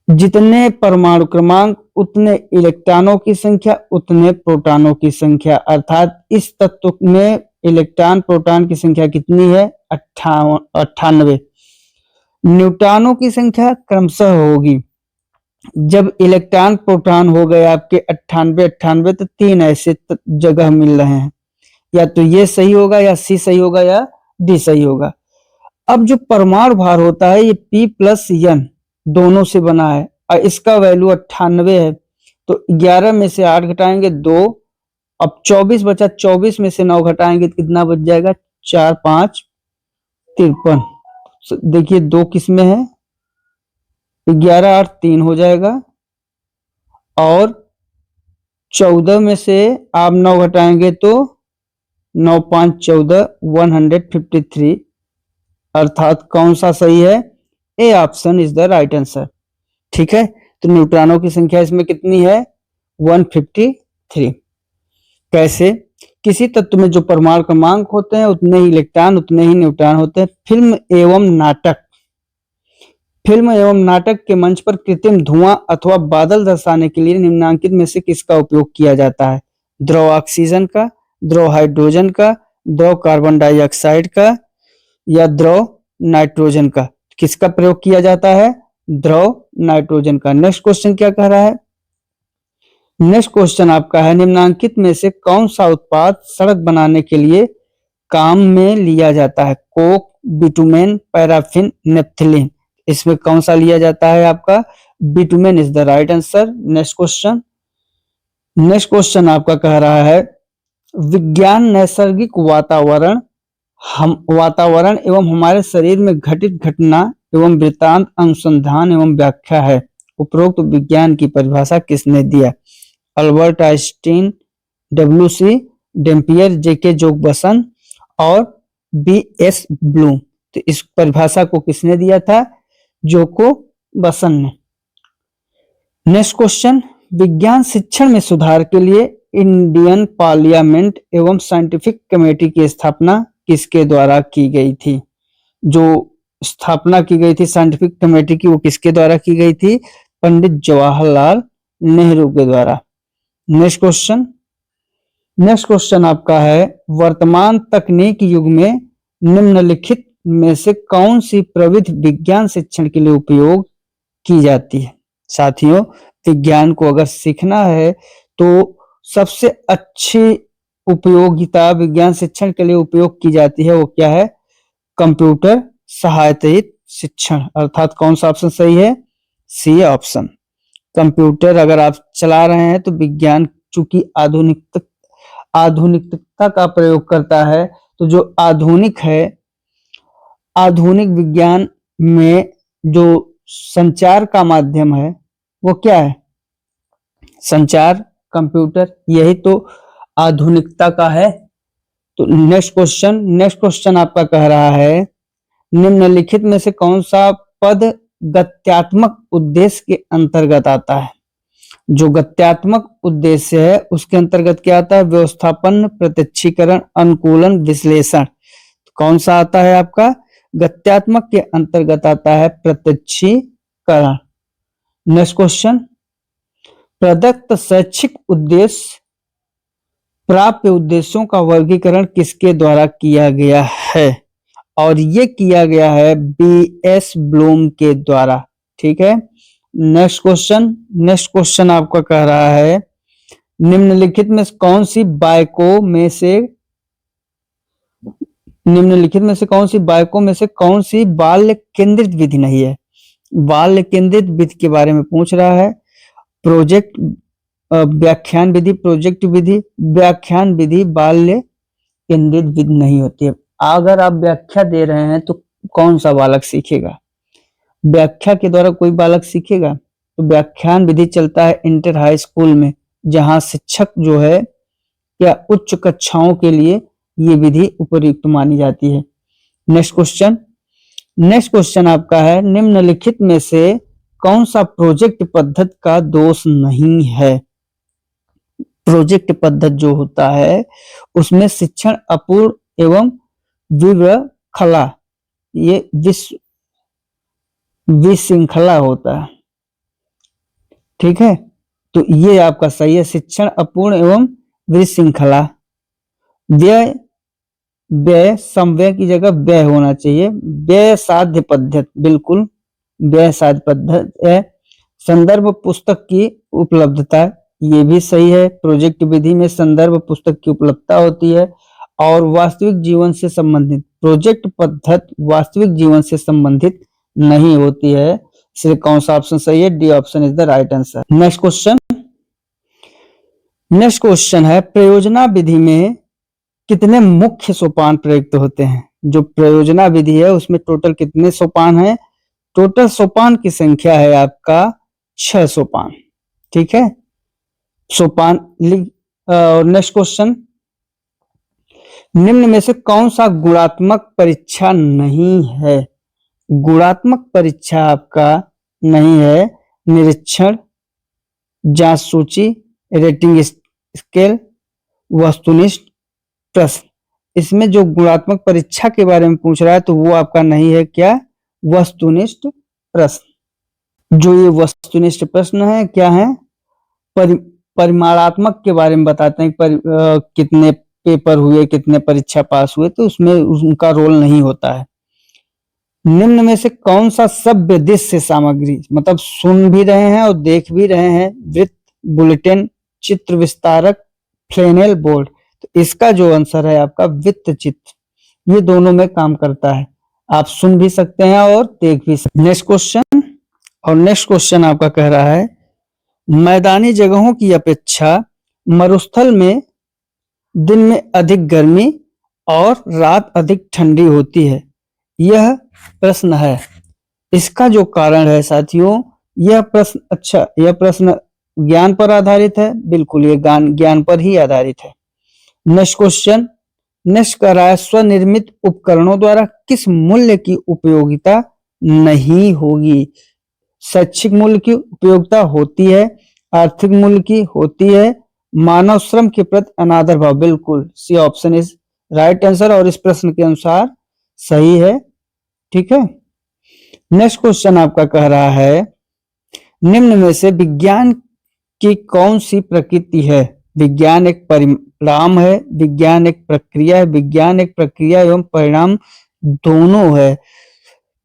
जितने परमाणु क्रमांक उतने इलेक्ट्रॉनों की संख्या उतने प्रोटॉनों की संख्या। अर्थात इस तत्व में इलेक्ट्रॉन प्रोटॉन की संख्या कितनी है? 98। न्यूट्रॉनों की संख्या क्रमशः होगी। जब इलेक्ट्रॉन प्रोटॉन हो गए आपके 98 तो 3 ऐसे जगह मिल रहे हैं, या तो ये सही होगा, या सी सही होगा, या डी सही होगा। अब जो परमाणु भार होता है ये P + N दोनों से बना है और इसका वैल्यू 98 है, तो 11 में से 8 घटाएंगे 2, अब 24 बचा, 24 में से 9 घटाएंगे तो कितना बच जाएगा? 4 5 53। देखिए 2 किस में है? 11 8 3 हो जाएगा, और 14 में से आप 9 घटाएंगे तो 9 5 14, 153। अर्थात कौन सा सही है? A option is the right answer. ठीक है, तो न्यूट्रॉनों की संख्या इसमें कितनी है? 153। कैसे? किसी तत्व में जो परमाणु क्रमांक होते हैं उतने ही इलेक्ट्रॉन उतने ही न्यूट्रॉन होते हैं। फिल्म एवं नाटक के मंच पर कृत्रिम धुआं अथवा बादल दर्शाने के लिए निम्नांकित में से किसका उपयोग किया जाता है? द्रव ऑक्सीजन का, द्रव हाइड्रोजन का, द्रव कार्बन डाइऑक्साइड का, या द्रव नाइट्रोजन का? किसका प्रयोग किया जाता है? द्रव नाइट्रोजन का। नेक्स्ट क्वेश्चन क्या कह रहा है? नेक्स्ट क्वेश्चन आपका है निम्नांकित में से कौन सा उत्पाद सड़क बनाने के लिए काम में लिया जाता है? Coke, bitumen, paraffin, naphthalene. इसमें कौन सा लिया जाता है? आपका bitumen is the right answer. Next question आपका कह रहा है विज्ञान नैसर्गिक वातावरण एवं हमारे शरीर में घटित घटना एवं वृत्तांत अनुसंधान एवं व्याख्या है। उपरोक्त विज्ञान की परिभाषा किसने दिया? अल्बर्ट आइंस्टीन, WC डेम्पियर, JK जोगबसन और BS ब्लूम। तो इस परिभाषा को किसने दिया था? जोकोबसन ने। नेक्स्ट क्वेश्चन, विज्ञान शिक्षण में सुधार के लिए इंडियन पार्लियामेंट एवं साइंटिफिक कमेटी की स्थापना किसके द्वारा की गई थी? जो स्थापना की गई थी साइंटिफिक कमेटी की, वो किसके द्वारा की गई थी? पंडित जवाहरलाल नेहरू के द्वारा। नेक्स्ट क्वेश्चन आपका है वर्तमान तकनीक युग में निम्नलिखित में से कौन सी प्रविधि विज्ञान शिक्षण के लिए उपयोग की जाती है? साथियों, विज्ञान को अगर सीखना है तो सबसे अच्छी उपयोगिता विज्ञान शिक्षण के लिए उपयोग की जाती है, वो क्या है? कंप्यूटर सहायतित शिक्षण। अर्थात कौन सा ऑप्शन सही है? C option. कंप्यूटर अगर आप चला रहे हैं तो विज्ञान चूंकि आधुनिकता का प्रयोग करता है, तो जो आधुनिक विज्ञान में जो संचार का माध्यम है वो क्या है? संचार, कंप्यूटर, यही तो आधुनिकता का है। तो नेक्स्ट क्वेश्चन आपका कह रहा है निम्नलिखित में से कौन सा पद गत्यात्मक उद्देश्य के अंतर्गत आता है? जो गत्यात्मक उद्देश्य है उसके अंतर्गत क्या आता है? व्यवस्थापन, प्रत्यक्षीकरण, अनुकूलन, विश्लेषण। कौन सा आता है आपका? गत्यात्मक के अंतर्गत आता है प्रत्यक्षीकरण। नेक्स्ट क्वेश्चन, प्रदत्त शैक्षिक उद्देश्य प्राप्य उद्देश्यों का वर्गीकरण किसके द्वारा किया गया है? और ये किया गया है बीएस ब्लूम के द्वारा। ठीक है। नेक्स्ट क्वेश्चन आपका कह रहा है निम्नलिखित में कौन सी बायको में से कौन सी बाल्य केंद्रित विधि नहीं है? बाल्य केंद्रित विधि के बारे में पूछ रहा है। प्रोजेक्ट व्याख्यान विधि, प्रोजेक्ट विधि, व्याख्यान विधि बाल्य केंद्रित विधि नहीं होती है। अगर आप व्याख्या दे रहे हैं तो कौन सा बालक सीखेगा? व्याख्या के द्वारा कोई बालक सीखेगा? तो व्याख्यान विधि चलता है इंटर हाई स्कूल में, जहां शिक्षक जो है या उच्च कक्षाओं के लिए ये विधि उपयुक्त मानी जाती है। नेक्स्ट क्वेश्चन आपका है निम्नलिखित में से कौन सा प्रोजेक्ट पद्धति का दोष नहीं है? प्रोजेक्ट पद्धति जो होता है उसमें शिक्षण अपूर्ण एवं विशृंखला, ये विशृंखला होता है। ठीक है, तो ये आपका सही है, शिक्षण अपूर्ण एवं विशृंखला। व्यय समव्यय की जगह व्यय होना चाहिए। व्यय साध्य पद्धति, बिल्कुल व्यय साध्य पद्धति है। संदर्भ पुस्तक की उपलब्धता, ये भी सही है। प्रोजेक्ट विधि में संदर्भ पुस्तक की उपलब्धता होती है। और वास्तविक जीवन से संबंधित, प्रोजेक्ट पद्धति वास्तविक जीवन से संबंधित नहीं होती है, इसलिए कौन सा ऑप्शन सही है? D option is the right answer. Next question है प्रयोजना विधि में कितने मुख्य सोपान प्रयुक्त होते हैं? जो प्रयोजना विधि है उसमें टोटल कितने सोपान है? टोटल सोपान की संख्या है आपका 6 सोपान। ठीक है, सोपान। नेक्स्ट क्वेश्चन, निम्न में से कौन सा गुणात्मक परीक्षा नहीं है? गुणात्मक परीक्षा आपका नहीं है। निरीक्षण, जांच सूची, रेटिंग स्केल, वस्तुनिष्ठ प्रश्न। इसमें जो गुणात्मक परीक्षा के बारे में पूछ रहा है तो वो आपका नहीं है। क्या? वस्तुनिष्ठ प्रश्न। जो ये वस्तुनिष्ठ प्रश्न है क्या है? परिमाणात्मक के बारे में बताते हैं, कितने पेपर हुए, कितने परीक्षा पास हुए, तो उसमें उनका रोल नहीं होता है। निम्न में से कौन सा सभ्य दृश्य सामग्री, मतलब सुन भी रहे हैं और देख भी रहे हैं, वृत्त, बुलेटिन, चित्र विस्तारक, फ्लैनेल बोर्ड, तो इसका जो आंसर है आपका वृत्त चित्र। ये दोनों में काम करता है, आप सुन भी सकते हैं और देख भी सकते हैं। नेक्स्ट क्वेश्चन आपका कह रहा है मैदानी जगहों की अपेक्षा मरुस्थल में दिन में अधिक गर्मी और रात अधिक ठंडी होती है, यह प्रश्न है। इसका जो कारण है साथियों, यह प्रश्न ज्ञान पर आधारित है। बिल्कुल ये ज्ञान पर ही आधारित है। नेक्स्ट कह रहा है स्वनिर्मित उपकरणों द्वारा किस मूल्य की उपयोगिता नहीं होगी? शैक्षिक मूल्य की उपयोगिता होती है, आर्थिक मूल्य की होती है, मानव श्रम के प्रति अनादर भाव। बिल्कुल C option is right answer और इस प्रश्न के अनुसार सही है। ठीक है, नेक्स्ट क्वेश्चन आपका कह रहा है निम्न में से विज्ञान की कौन सी प्रकृति है? विज्ञान एक परिणाम है, विज्ञान एक प्रक्रिया है, विज्ञान एक प्रक्रिया एवं परिणाम दोनों है।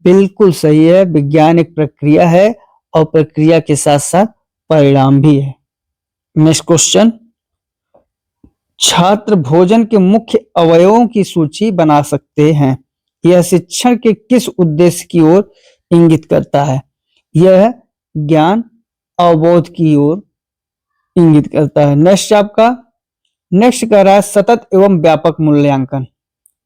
बिल्कुल सही है, विज्ञान एक प्रक्रिया है और प्रक्रिया के साथ साथ परिणाम भी है। नेक्स्ट क्वेश्चन, छात्र भोजन के मुख्य अवयवों की सूची बना सकते हैं, यह शिक्षण के किस उद्देश्य की ओर इंगित करता है? यह ज्ञान अवबोध की ओर इंगित करता है। नेक्स्ट कह रहा है सतत एवं व्यापक मूल्यांकन।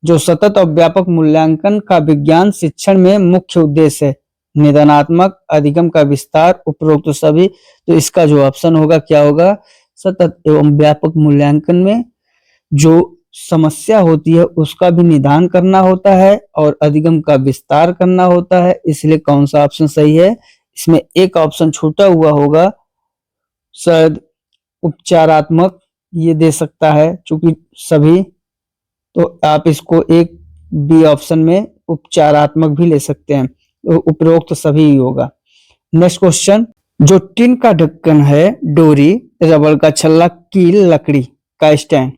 जो सतत और व्यापक मूल्यांकन का विज्ञान शिक्षण में मुख्य उद्देश्य है, निदानात्मक, अधिगम का विस्तार, उपरोक्त सभी, तो इसका जो ऑप्शन होगा क्या होगा? सतत एवं व्यापक मूल्यांकन में जो समस्या होती है उसका भी निदान करना होता है और अधिगम का विस्तार करना होता है, इसलिए कौन सा ऑप्शन सही है? इसमें एक ऑप्शन छूटा हुआ होगा, शायद उपचारात्मक ये दे सकता है, चूंकि सभी, तो आप इसको एक बी ऑप्शन में उपचारात्मक भी ले सकते हैं, तो उपरोक्त सभी ही होगा। नेक्स्ट क्वेश्चन, जो टिन का ढक्कन है, डोरी, रबड़ का छल्ला, कील, लकड़ी का स्टैंड,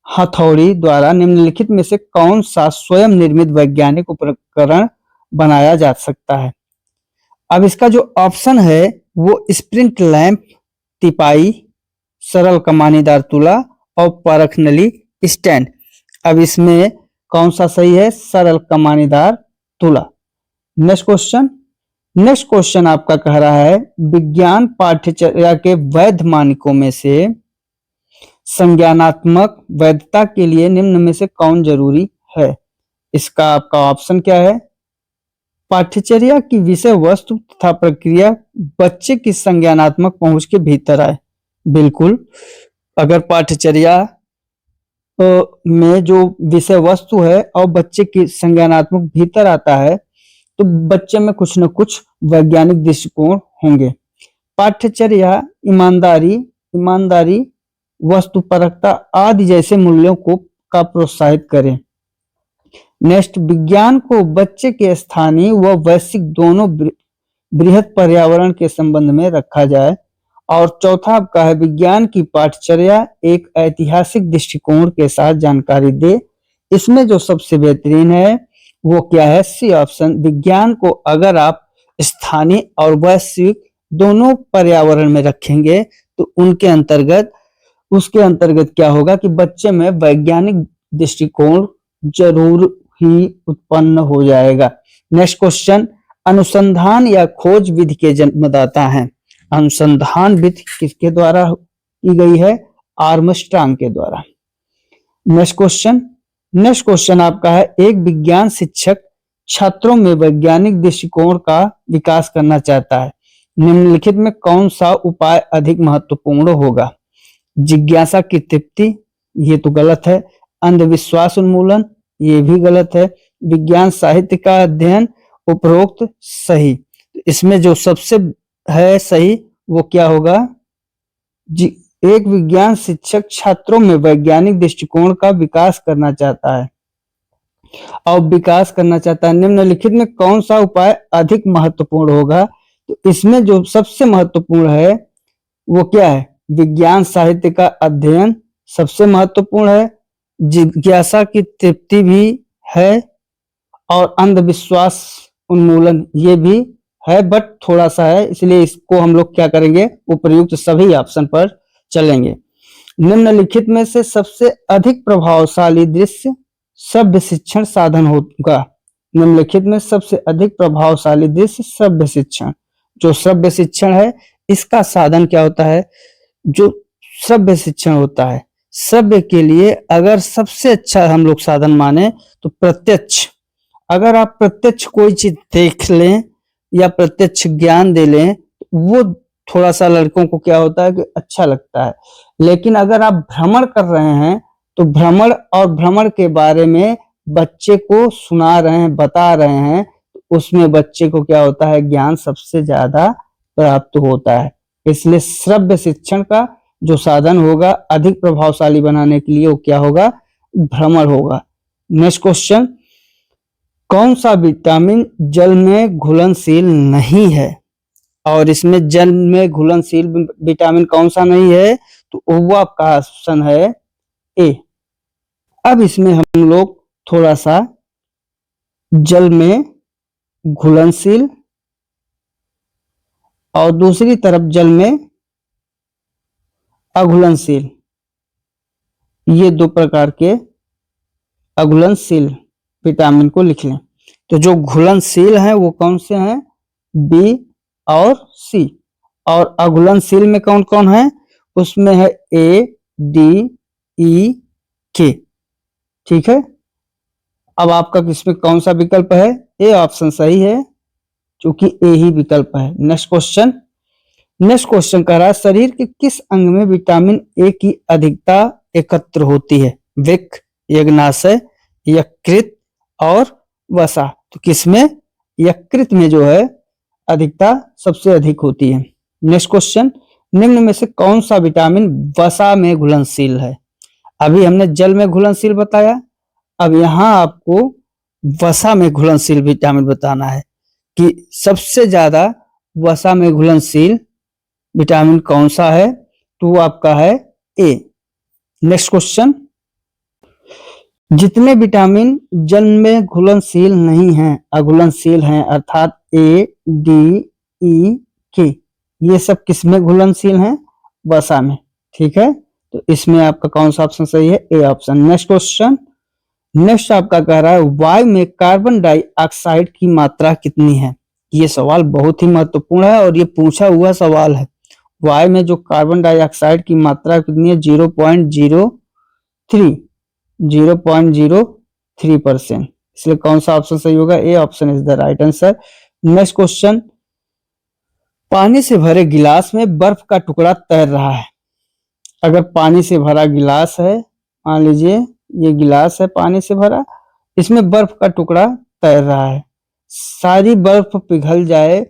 हथौड़ी द्वारा निम्नलिखित में से कौन सा स्वयं निर्मित वैज्ञानिक उपकरण बनाया जा सकता है? अब इसका जो ऑप्शन है वो स्प्रिंट लैंप, तिपाई, सरल कमानीदार तुला और परख नली स्टैंड। अब इसमें कौन सा सही है? सरल कमानीदार तुला। नेक्स्ट क्वेश्चन आपका कह रहा है, विज्ञान पाठ्यचर्या के वैध मानकों में से संज्ञानात्मक वैधता के लिए निम्न में से कौन जरूरी है? इसका आपका ऑप्शन क्या है? पाठ्यचर्या की विषय वस्तु तथा प्रक्रिया बच्चे की संज्ञानात्मक पहुंच के भीतर आए। बिल्कुल, अगर पाठ्यचर्या में जो विषय वस्तु है और बच्चे की संज्ञानात्मक भीतर आता है तो बच्चे में कुछ न कुछ वैज्ञानिक दृष्टिकोण होंगे। पाठ्यचर्या ईमानदारी, वस्तुपरकता आदि जैसे मूल्यों को का प्रोत्साहित करें। नेक्स्ट, विज्ञान को बच्चे के स्थानीय व वैश्विक दोनों बृहद पर्यावरण के संबंध में रखा जाए। और चौथा आपका है, विज्ञान की पाठ्यचर्या एक ऐतिहासिक दृष्टिकोण के साथ जानकारी दे। इसमें जो सबसे बेहतरीन है वो क्या है? C option. विज्ञान को अगर आप स्थानीय और वैश्विक दोनों पर्यावरण में रखेंगे तो उसके अंतर्गत क्या होगा कि बच्चे में वैज्ञानिक दृष्टिकोण जरूर ही उत्पन्न हो जाएगा। नेक्स्ट क्वेश्चन, अनुसंधान या खोज विधि के जन्मदाता हैं। अनुसंधान विधि किसके द्वारा की गई है? आर्मस्ट्रांग के द्वारा। नेक्स्ट क्वेश्चन आपका है, एक विज्ञान शिक्षक छात्रों में वैज्ञानिक दृष्टिकोण का विकास करना चाहता है। निम्नलिखित में कौन सा उपाय अधिक महत्वपूर्ण होगा? जिज्ञासा की तृप्ति, ये तो गलत है। अंधविश्वास उन्मूलन, ये भी गलत है। विज्ञान साहित्य का अध्ययन, उपरोक्त सही। इसमें जो सबसे है सही वो क्या होगा? एक विज्ञान शिक्षक छात्रों में वैज्ञानिक दृष्टिकोण का विकास करना चाहता है निम्नलिखित में कौन सा उपाय अधिक महत्वपूर्ण होगा? तो इसमें जो सबसे महत्वपूर्ण है वो क्या है? विज्ञान साहित्य का अध्ययन सबसे महत्वपूर्ण है, जिज्ञासा की तृप्ति भी है और अंधविश्वास उन्मूलन ये भी है, बट थोड़ा सा है, इसलिए इसको हम लोग क्या करेंगे? उपर्युक्त सभी ऑप्शन पर चलेंगे। निम्नलिखित में से सबसे अधिक प्रभावशाली दृश्य सभ्य शिक्षण साधन होगा। निम्नलिखित में सबसे अधिक प्रभावशाली दृश्य सभ्य शिक्षण, जो सभ्य शिक्षण है इसका साधन क्या होता है? जो सभ्य शिक्षण होता है, सभ्य के लिए अगर सबसे अच्छा हम लोग साधन माने तो प्रत्यक्ष। अगर आप प्रत्यक्ष कोई चीज देख लें या प्रत्यक्ष ज्ञान दे लें, वो थोड़ा सा लड़कों को क्या होता है कि अच्छा लगता है। लेकिन अगर आप भ्रमण कर रहे हैं तो भ्रमण के बारे में बच्चे को सुना रहे हैं, बता रहे हैं, तो उसमें बच्चे को क्या होता है? ज्ञान सबसे ज्यादा प्राप्त होता है। इसलिए श्रव्य शिक्षण का जो साधन होगा अधिक प्रभावशाली बनाने के लिए वो क्या होगा? भ्रमण होगा। नेक्स्ट क्वेश्चन, कौन सा विटामिन जल में घुलनशील नहीं है? और इसमें जल में घुलनशील विटामिन कौन सा नहीं है? तो वो आपका ऑप्शन है ए। अब इसमें हम लोग थोड़ा सा जल में घुलनशील और दूसरी तरफ जल में अघुलनशील, ये दो प्रकार के अघुलनशील विटामिन को लिख लें। तो जो घुलनशील हैं वो कौन से हैं? बी और सी। और अघुलनशील में कौन कौन है? उसमें है ए, डी, ई, के। ठीक है, अब आपका किसमें कौन सा विकल्प है? ए ऑप्शन सही है, क्योंकि ए ही विकल्प है। नेक्स्ट क्वेश्चन कह रहा है, शरीर के किस अंग में विटामिन ए की अधिकता एकत्र होती है? वृक्क, यज्ञाशय, यकृत और वसा। तो किसमें? यकृत में जो है अधिकता सबसे अधिक होती है। नेक्स्ट क्वेश्चन, निम्न में से कौन सा विटामिन वसा में घुलनशील है? अभी हमने जल में घुलनशील बताया, अब यहाँ आपको वसा में घुलनशील विटामिन बताना है कि सबसे ज्यादा वसा में घुलनशील विटामिन कौन सा है, तो वो आपका है ए। नेक्स्ट क्वेश्चन, जितने विटामिन जल में घुलनशील नहीं हैं, अघुलनशील हैं, अर्थात ए, डी, ई, के, ये सब किस में घुलनशील हैं? वसा में। ठीक है, तो इसमें आपका कौन सा ऑप्शन सही है? A option. Next question, next आपका कह रहा है वायु में कार्बन डाइऑक्साइड की मात्रा कितनी है? ये सवाल बहुत ही महत्वपूर्ण है और ये पूछा हुआ सवाल है। वायु में जो कार्बन डाइऑक्साइड की मात्रा कितनी है? 0.03%। इसलिए कौन सा ऑप्शन सही होगा? A option is the right answer. Next question, पानी से भरे गिलास में बर्फ का टुकड़ा तैर रहा है। अगर पानी से भरा गिलास है, मान लीजिए ये गिलास है पानी से भरा, इसमें बर्फ का टुकड़ा तैर रहा है, सारी बर्फ पिघल जाए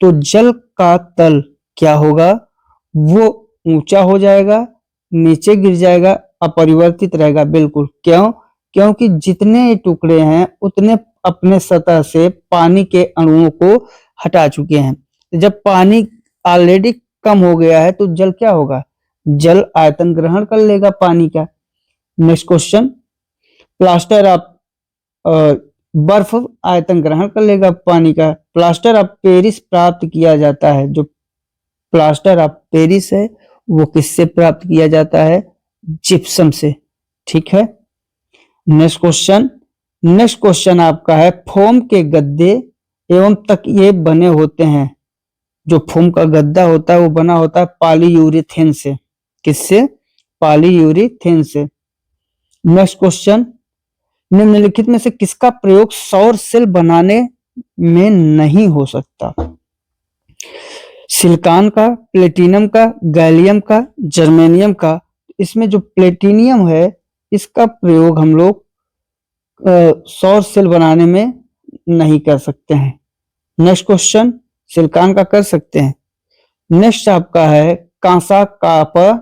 तो जल का तल क्या होगा? वो ऊंचा हो जाएगा, नीचे गिर जाएगा, अपरिवर्तित रहेगा। बिल्कुल। क्यों? क्योंकि जितने टुकड़े हैं उतने अपने सतह से पानी के अणुओं को हटा चुके हैं। जब पानी ऑलरेडी कम हो गया है तो जल क्या होगा? जल आयतन ग्रहण कर लेगा पानी का। नेक्स्ट क्वेश्चन, प्लास्टर ऑफ बर्फ आयतन ग्रहण कर लेगा पानी का। प्लास्टर ऑफ पेरिस प्राप्त किया जाता है, जो प्लास्टर ऑफ पेरिस है वो किससे प्राप्त किया जाता है? जिप्सम से। ठीक है। नेक्स्ट क्वेश्चन आपका है फोम के गद्दे एवं तकिए बने होते हैं। जो फोम का गद्दा होता है वो बना होता है पॉलीयूरेथेन से। किससे? पॉलीयूरेथेन से। नेक्स्ट क्वेश्चन, निम्नलिखित में से किसका प्रयोग सौर सेल बनाने में नहीं हो सकता? सिलिकॉन का, प्लेटिनम का, गैलियम का, जर्मेनियम का। इसमें जो प्लेटिनियम है इसका प्रयोग हम लोग सौर सेल बनाने में नहीं कर सकते हैं। नेक्स्ट क्वेश्चन, सिलिकॉन का कर सकते हैं। नेक्स्ट आपका है कांसा, कॉपर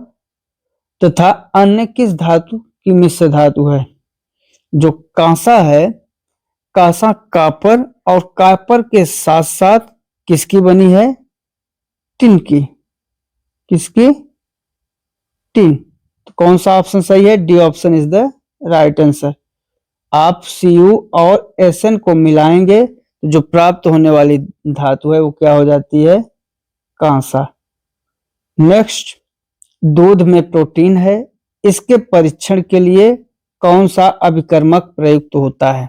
तथा अन्य किस धातु की मिश्र धातु है? जो कांसा है, कांसा कॉपर और कॉपर के साथ साथ किसकी बनी है? टिन की। किसकी? टिन। तो कौन सा ऑप्शन सही है? D option is the right answer. आप Cu और Sn को मिलाएंगे तो जो प्राप्त होने वाली धातु है वो क्या हो जाती है? कांसा। नेक्स्ट, दूध में प्रोटीन है, इसके परीक्षण के लिए कौन सा अभिकर्मक प्रयुक्त होता है?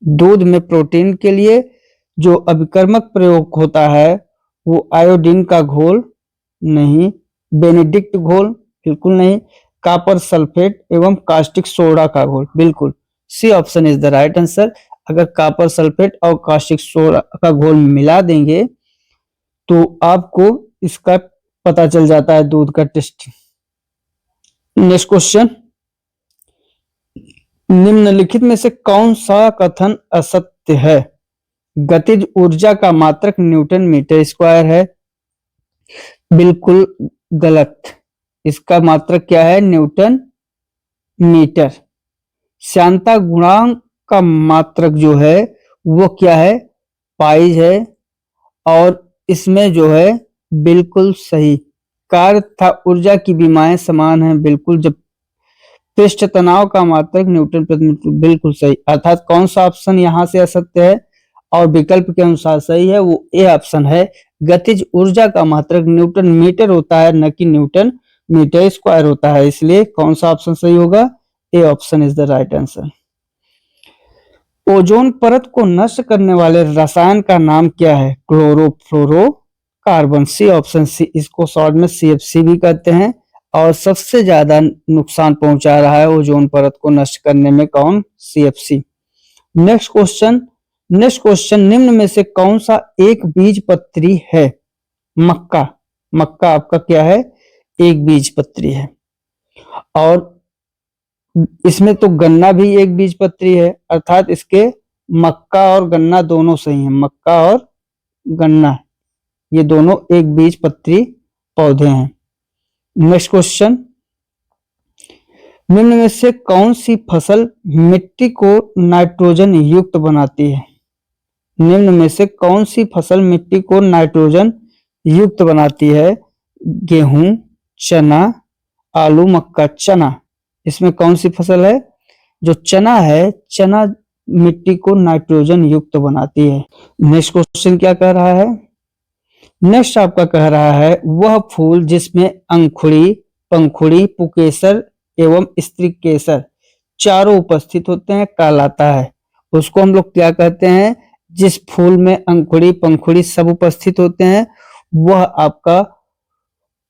दूध में प्रोटीन के लिए जो अभिकर्मक प्रयोग होता है वो आयोडीन का घोल नहीं, बेनेडिक्ट घोल बिल्कुल नहीं, कॉपर सल्फेट एवं कास्टिक सोडा का घोल। बिल्कुल, C option is the right answer. अगर कॉपर सल्फेट और कास्टिक सोडा का घोल मिला देंगे तो आपको इसका पता चल जाता है दूध का टेस्ट। नेक्स्ट क्वेश्चन, निम्नलिखित में से कौन सा कथन असत्य है? गतिज ऊर्जा का मात्रक न्यूटन मीटर स्क्वायर है। बिल्कुल गलत। इसका मात्रक क्या है? Newton metre. श्यानता गुणांक का मात्रक जो है वो क्या है? पाई है। और इसमें जो है बिल्कुल सही, कार्य तथा ऊर्जा की विमाएं समान हैं। बिल्कुल। जब पृष्ठ तनाव का मात्रक न्यूटन प्रति मीटर, बिल्कुल सही। अर्थात कौन सा ऑप्शन यहाँ से असत्य है और विकल्प के अनुसार सही है? वो ए ऑप्शन है। गतिज ऊर्जा का मात्रक न्यूटन मीटर होता है, न कि न्यूटन मीटर स्क्वायर होता है। इसलिए कौन सा ऑप्शन सही होगा? A option is the right answer. Ozone परत को नष्ट करने वाले रसायन का नाम क्या है? क्लोरोफ्लोरोकार्बन। सी ऑप्शन सी, इसको शॉर्ट में CFC भी कहते हैं। और सबसे ज्यादा नुकसान पहुंचा रहा है ओजोन परत को नष्ट करने में कौन? CFC। नेक्स्ट क्वेश्चन, निम्न में से कौन सा एक बीजपत्री है? मक्का। मक्का आपका क्या है? एक बीजपत्री है। और इसमें तो गन्ना भी एक बीजपत्री है, अर्थात इसके मक्का और गन्ना दोनों सही हैं। मक्का और गन्ना ये दोनों एक बीजपत्री पौधे हैं। नेक्स्ट क्वेश्चन, निम्न में से कौन सी फसल मिट्टी को नाइट्रोजन युक्त बनाती है? निम्न में से कौन सी फसल मिट्टी को नाइट्रोजन युक्त बनाती है? गेहूं, चना, आलू, मक्का। चना, इसमें कौन सी फसल है? जो चना है, चना मिट्टी को नाइट्रोजन युक्त बनाती है। नेक्स्ट क्वेश्चन क्या कह रहा है? नेक्स्ट आपका कह रहा है वह फूल जिसमें अंकुड़ी, पंखुड़ी, पुकेसर एवं स्त्रीकेसर चारों उपस्थित होते हैं कहलाता है। उसको हम लोग क्या कहते हैं? जिस फूल में अंकुड़ी, पंखुड़ी सब उपस्थित होते हैं वह आपका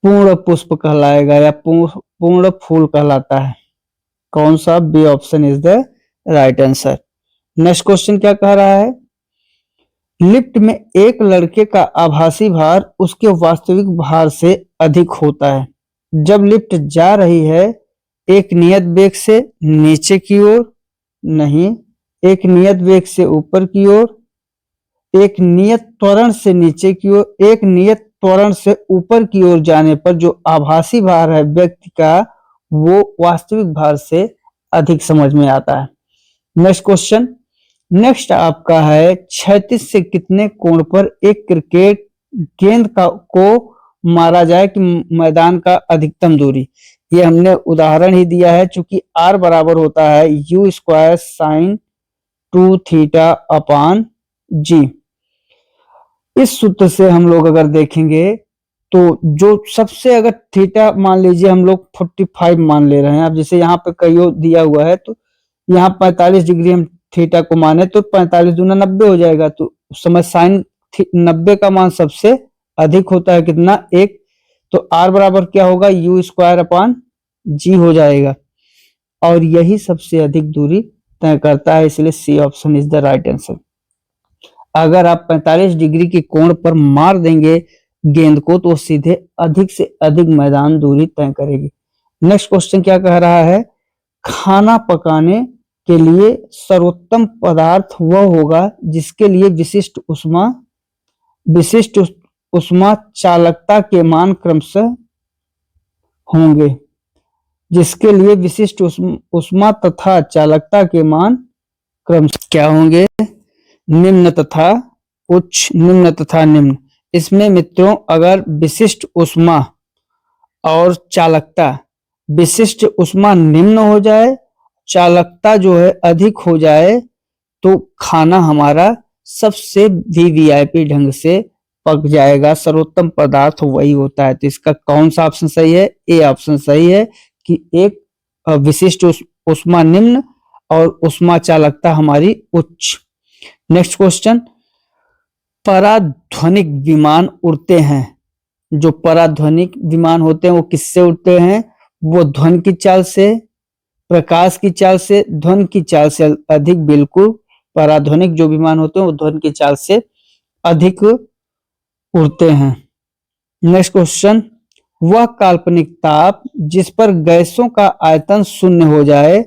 पूर्ण पुष्प कहलाएगा या पूर्ण फूल कहलाता है। कौन सा? B option is the right answer. Next question क्या कह रहा है? लिफ्ट में एक लड़के का आभासी भार उसके वास्तविक भार से अधिक होता है। जब लिफ्ट जा रही है एक नियत वेग से नीचे की ओर, नहीं, एक नियत वेग से ऊपर की ओर, एक नियत त्वरण से नीचे की ओर, एक नियत त्वरण से ऊपर की ओर जाने पर जो आभासी भार है व्यक्ति का वो वास्तविक भार से अधिक समझ में आता है। नेक्स्ट क्वेश्चन, नेक्स्ट आपका है क्षैतिज से कितने कोण पर एक क्रिकेट गेंद को मारा जाए कि मैदान का अधिकतम दूरी? ये हमने उदाहरण ही दिया है, चूंकि r बराबर होता है u square sine 2 theta upon g। इस सूत्र से हम लोग अगर देखेंगे तो जो सबसे, अगर थीटा मान लीजिए हम लोग 45 मान ले रहे हैं, अब जैसे यहाँ पे कईयो दिया हुआ है तो यहाँ 45 डिग्री हम थीटा को माने तो 45 दूना 90 हो जाएगा। तो उस समय साइन 90 का मान सबसे अधिक होता है, कितना? 1। तो r बराबर क्या होगा? u स्क्वायर अपान g हो जाएगा और यही सबसे अधिक दूरी तय करता है, इसलिए C option is the right answer. अगर आप 45 डिग्री के कोण पर मार देंगे गेंद को तो सीधे अधिक से अधिक मैदान दूरी तय करेगी। नेक्स्ट क्वेश्चन क्या कह रहा है? खाना पकाने के लिए सर्वोत्तम पदार्थ वह होगा जिसके लिए विशिष्ट उष्मा चालकता के मान क्रमशः होंगे। जिसके लिए विशिष्ट उष्मा तथा चालकता के मान क्रमशः क्या होंगे? निम्न तथा उच्च, निम्न तथा निम्न। इसमें मित्रों अगर विशिष्ट उष्मा और चालकता, विशिष्ट उष्मा निम्न हो जाए, चालकता जो है अधिक हो जाए तो खाना हमारा सबसे वीवीआईपी ढंग से पक जाएगा। सर्वोत्तम पदार्थ वही होता है। तो इसका कौन सा ऑप्शन सही है? ए ऑप्शन सही है कि एक विशिष्ट उष्मा निम्न और उष्मा चालकता हमारी उच्च। नेक्स्ट क्वेश्चन, पराध्वनिक विमान उड़ते हैं। जो पराध्वनिक विमान होते हैं वो किससे उड़ते हैं? वो ध्वनि की चाल से, प्रकाश की चाल से, ध्वनि की चाल से अधिक। बिल्कुल, पराध्वनिक जो विमान होते हैं वो ध्वनि की चाल से अधिक उड़ते हैं। नेक्स्ट क्वेश्चन, वह काल्पनिक ताप जिस पर गैसों का आयतन शून्य हो जाए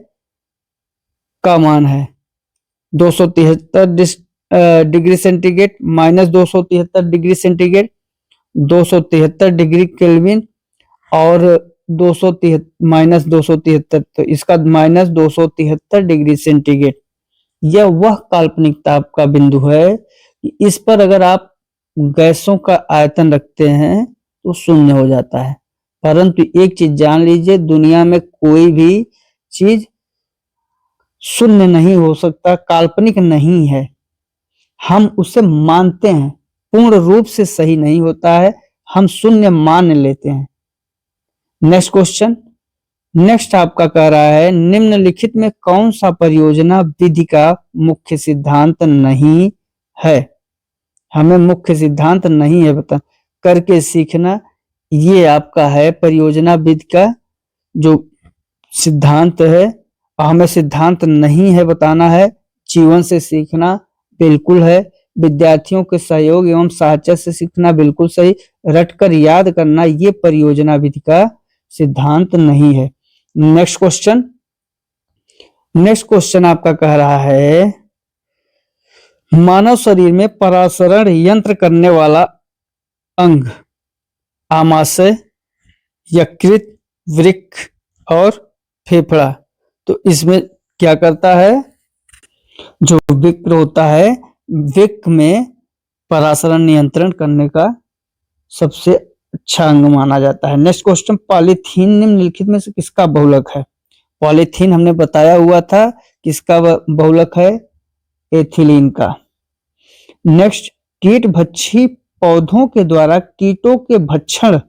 का मान है? 273 degree centigrade, -273 degree centigrade, 273 degree kelvin और -273। तो इसका -273 डिग्री सेंटीग्रेड यह वह काल्पनिक ताप का बिंदु है कि इस पर अगर आप गैसों का आयतन रखते हैं तो शून्य हो जाता है। परंतु एक चीज जान लीजिए, दुनिया में कोई भी चीज शून्य नहीं हो सकता, काल्पनिक नहीं है, हम उसे मानते हैं, पूर्ण रूप से सही नहीं होता है, हम शून्य मान लेते हैं। नेक्स्ट क्वेश्चन, नेक्स्ट आपका कह रहा है निम्नलिखित में कौन सा परियोजना विधि का मुख्य सिद्धांत नहीं है? हमें मुख्य सिद्धांत नहीं है बता, करके सीखना, ये आपका है परियोजना विधि का जो सिद्धांत है। हमें सिद्धांत नहीं है बताना है। जीवन से सीखना बिल्कुल है। विद्यार्थियों के सहयोग एवं साहचर्य से सीखना बिल्कुल सही। रटकर याद करना ये परियोजना विधि का सिद्धांत नहीं है। नेक्स्ट क्वेश्चन आपका कह रहा है मानव शरीर में परासरण यंत्र करने वाला अंग आमाशय, यकृत, वृक्क और फेफड़ा। तो इसमें क्या करता है, जो वृक्क होता है, वृक्क में परासरण नियंत्रण करने का सबसे अच्छा अंग माना जाता है। नेक्स्ट क्वेश्चन, पॉलीथीन निम्नलिखित में से किसका बहुलक है? पॉलीथीन हमने बताया हुआ था किसका बहुलक है, एथिलीन का। नेक्स्ट, कीट भक्षी पौधों के द्वारा कीटों के भक्षण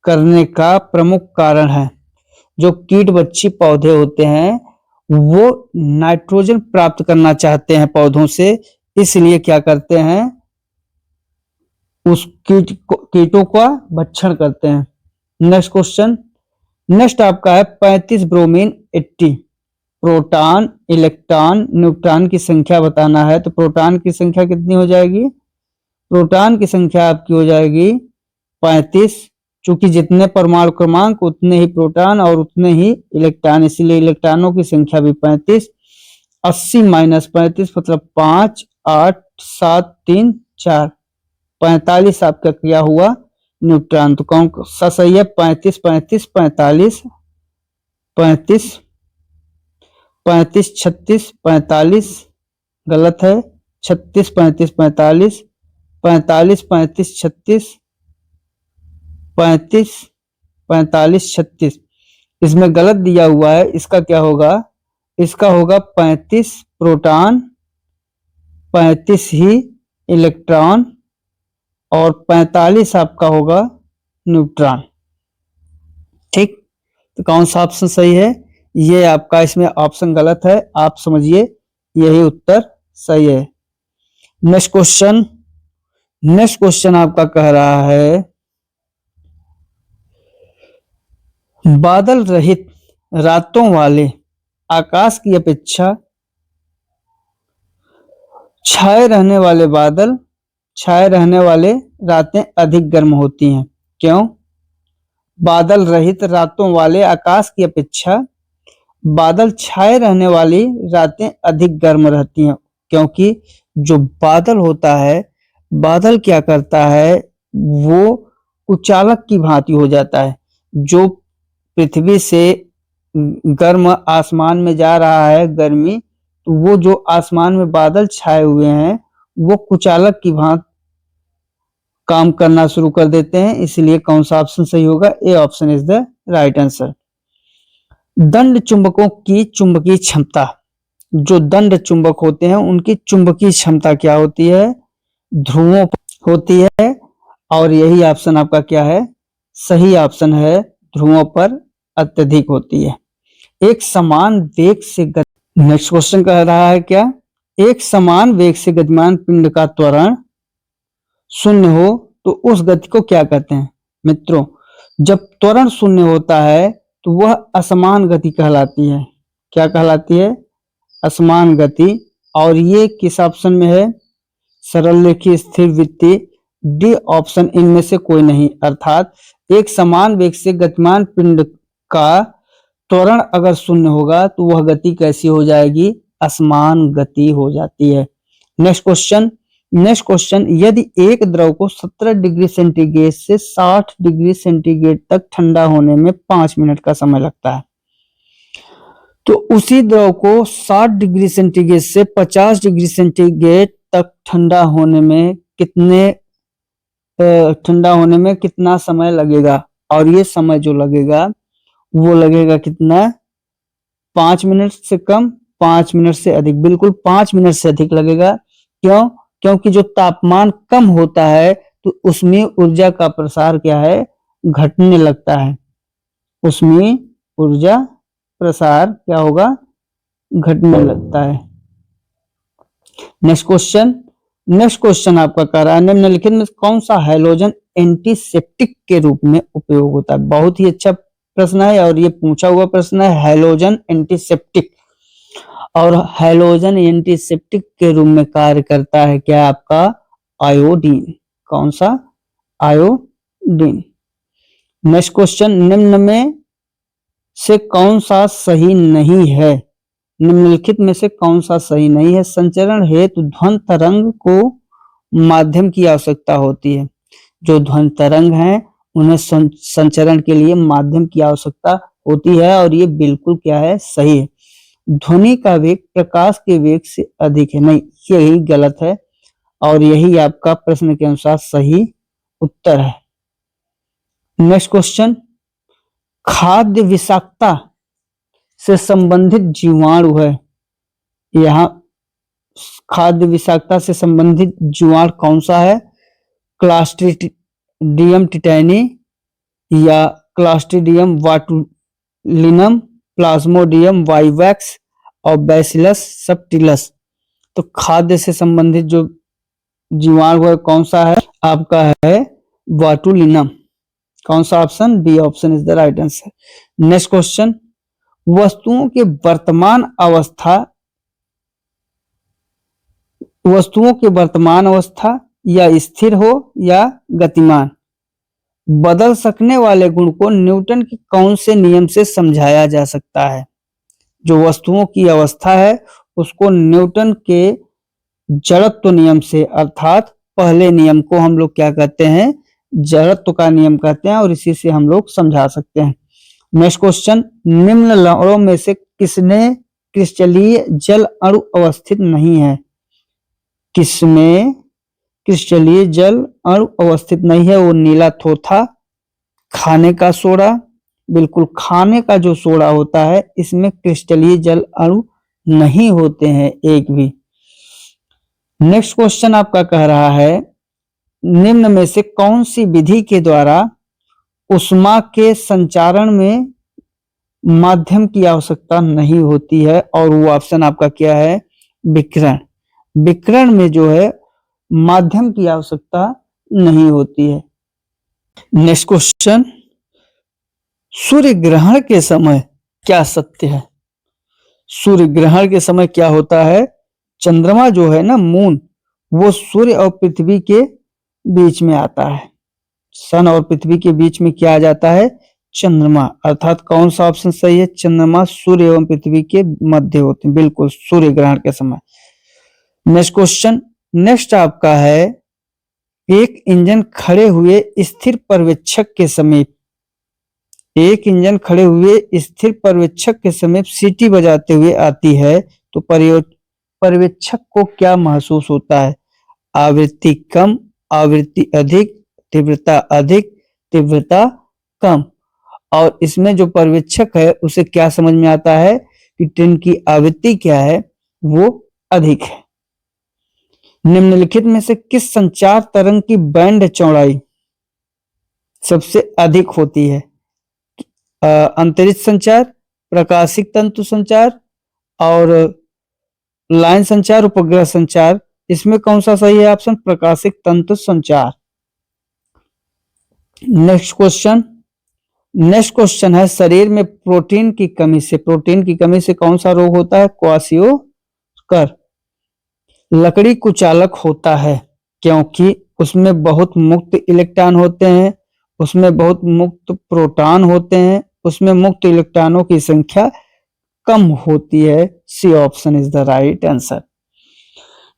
करने का प्रमुख कारण है। जो कीट भक्षी पौधे होते हैं वो नाइट्रोजन प्राप्त करना चाहते हैं पौधों से, इसलिए क्या करते हैं, उस कीटों का भक्षण करते हैं। नेक्स्ट क्वेश्चन, नेक्स्ट आपका है 35 ब्रोमीन 80। प्रोटॉन, इलेक्ट्रॉन, न्यूट्रॉन की संख्या बताना है। तो प्रोटॉन की संख्या कितनी हो जाएगी, प्रोटॉन की संख्या आपकी हो जाएगी 35, चूंकि जितने परमाणु क्रमांक उतने ही प्रोटॉन और उतने ही इलेक्ट्रॉन, इसीलिए इलेक्ट्रॉनों की संख्या भी 35। 80 माइनस 35 मतलब 5, 8, 7, 3, 4, 45 आपका क्या हुआ, न्यूट्रॉन। तो कौन सा सही है, 35, 35, 45, 35, 35, 36, 45 गलत है, 36, 35, 45, 45, 35, 36, 35, 45, 36 इसमें गलत दिया हुआ है। इसका क्या होगा, इसका होगा 35 प्रोटॉन, 35 ही इलेक्ट्रॉन और 45 आपका होगा न्यूट्रॉन। ठीक, तो कौन सा ऑप्शन सही है, ये आपका इसमें ऑप्शन गलत है, आप समझिए यही उत्तर सही है। नेक्स्ट क्वेश्चन, नेक्स्ट क्वेश्चन आपका कह रहा है बादल रहित रातों वाले आकाश की अपेक्षा छाए रहने वाले बादल, छाए रहने वाले रातें अधिक गर्म होती हैं। क्यों? बादल रहित रातों वाले आकाश की अपेक्षा बादल छाए रहने वाली रातें अधिक गर्म रहती हैं, क्योंकि जो बादल होता है, बादल क्या करता है, वो कुचालक की भांति हो जाता है। जो पृथ्वी से गर्म आसमान में जा रहा है गर्मी, तो वो जो आसमान में बादल छाए हुए हैं वो कुचालक की भांति काम करना शुरू कर देते हैं, इसलिए कौन सा ऑप्शन सही होगा, A option is the right answer. दंड चुंबकों की चुंबकीय क्षमता, जो दंड चुंबक होते हैं उनकी चुंबकीय क्षमता क्या होती है, ध्रुवों पर होती है, और यही ऑप्शन आपका क्या है, सही ऑप्शन है, ध्रुवों पर अत्यधिक होती है। एक समान वेग से नेक्स्ट क्वेश्चन कह रहा है क्या, एक समान वेग से गतिमान पिंड का त्वरण शून्य हो तो उस गति को क्या कहते हैं? मित्रों, जब त्वरण शून्य होता है तो वह असमान गति कहलाती है। क्या कहलाती है? असमान गति। और ये किस ऑप्शन में है? सरल रेखीय स्थिर वृत्ति, डी ऑप्शन इनमें से कोई नहीं। अर्थात एक समान वेग से गतिमान पिंड का त्वरण अगर शून्य होगा तो वह गति कैसी हो जाएगी? असमान गति हो जाती है। नेक्स्ट क्वेश्चन, नेक्स्ट क्वेश्चन, यदि एक द्रव को 17 डिग्री सेंटीग्रेड से 60 डिग्री सेंटीग्रेड तक ठंडा होने में 5 मिनट का समय लगता है, तो उसी द्रव को 60 डिग्री सेंटीग्रेड से 50 डिग्री सेंटीग्रेड तक ठंडा होने में कितना समय लगेगा? और ये समय जो लगेगा वो लगेगा कितना? 5 मिनट से कम, 5 मिनट से अधिक, बिल्कुल 5 मिनट से अधिक लगेगा। क्यों? क्योंकि जो तापमान कम होता है तो उसमें ऊर्जा का प्रसार क्या है? घटने लगता है। उसमें ऊर्जा प्रसार क्या होगा? घटने लगता है। नेक्स्ट क्वेश्चन, नेक्स्ट क्वेश्चन आपका कह रहा है निम्नलिखित में कौन सा हैलोजन एंटीसेप्टिक के रूप में उपयोग होता है? बहुत ही अच्छा प्रश्न है और ये पूछा हुआ प्रश्न है, हैलोजन एंटीसेप्टिक। और हैलोजन एंटीसेप्टिक के रूप में कार्य करता है क्या? आपका आयोडीन। कौन सा? आयोडीन। नेक्स्ट क्वेश्चन, निम्न में से कौन सा सही नहीं है? निम्नलिखित में से कौन सा सही नहीं है? संचरण हेतु ध्वनि तरंग को माध्यम की आवश्यकता होती है। जो ध्वनि तरंग है उन्हें संचरण के लिए माध्यम की आवश्यकता होती है, और ये बिल्कुल क्या है, सही है। ध्वनि का वेग प्रकाश के वेग से अधिक है, नहीं, यही गलत है, और यही आपका प्रश्न के अनुसार सही उत्तर है। नेक्स्ट क्वेश्चन, खाद्य विषाक्तता से संबंधित जीवाणु है। यहाँ खाद्य विषाक्तता से संबंधित जीवाणु कौन सा है? क्लास्ट्रीडियम टिटैनी या क्लास्ट्रीडियम बाटुलिनम, प्लाज्मोडियम वाइवैक्स और बैसिलस सबटिलस। तो खाद्य से संबंधित जो जीवाणु है कौन सा है? आपका है बाटुलिनम। कौन सा option? B option is the right answer. Next question, वस्तुओं के वर्तमान अवस्था या स्थिर हो या गतिमान, बदल सकने वाले गुण को न्यूटन के कौन से नियम से समझाया जा सकता है? जो वस्तुओं की अवस्था है उसको न्यूटन के जड़त्व नियम से, अर्थात पहले नियम को हम लोग क्या कहते हैं? जड़त्व का नियम कहते हैं, और इसी से हम लोग समझा सकते हैं। नेक्स्ट क्वेश्चन, निम्न लवणों में से किसमें क्रिस्टलीय जल अणु अवस्थित नहीं है? किसमें क्रिस्टलीय जल अणु अवस्थित नहीं है? वो नीला थोथा, खाने का सोडा, बिल्कुल खाने का जो सोडा होता है इसमें क्रिस्टलीय जल अणु नहीं होते हैं एक भी। नेक्स्ट क्वेश्चन आपका कह रहा है, निम्न में से कौन सी विधि के द्वारा ऊष्मा के संचारण में माध्यम की आवश्यकता नहीं होती है? और वो ऑप्शन आपका क्या है? विकिरण। विकिरण में जो है माध्यम की आवश्यकता नहीं होती है। नेक्स्ट क्वेश्चन, सूर्य ग्रहण के समय क्या सत्य है? सूर्य ग्रहण के समय क्या होता है? चंद्रमा जो है ना, मून, वो सूर्य और पृथ्वी के बीच में आता है। सन और पृथ्वी के बीच में क्या आ जाता है? चंद्रमा। अर्थात कौन सा ऑप्शन सही है? चंद्रमा सूर्य एवं पृथ्वी के मध्य होते हैं, बिल्कुल सूर्य ग्रहण के समय। नेक्स्ट क्वेश्चन, नेक्स्ट आपका है, एक इंजन खड़े हुए स्थिर पर्यवेक्षक के समीप, एक इंजन खड़े हुए स्थिर पर्यवेक्षक के समीप सीटी बजाते हुए आती है तो पर्यवेक्षक को क्या महसूस होता है? आवृत्ति कम, आवृत्ति अधिक, तीव्रता अधिक, तीव्रता कम। और इसमें जो पर्यवेक्षक है उसे क्या समझ में आता है कि ट्रेन की आवृत्ति क्या है? वो अधिक है। निम्नलिखित में से किस संचार तरंग की बैंड चौड़ाई सबसे अधिक होती है? अंतरिक्ष संचार, प्रकाशिक तंतु संचार और लाइन संचार, उपग्रह संचार। इसमें कौन सा सही है ऑप्शन? प्रकाशिक तंतु संचार। नेक्स्ट क्वेश्चन है, शरीर में प्रोटीन की कमी से कौन सा रोग होता है? क्वाशियोकर। लकड़ी कुचालक होता है क्योंकि उसमें बहुत मुक्त इलेक्ट्रॉन होते हैं, उसमें बहुत मुक्त प्रोटॉन होते हैं, उसमें मुक्त इलेक्ट्रॉनों की संख्या कम होती है। C option is the right answer.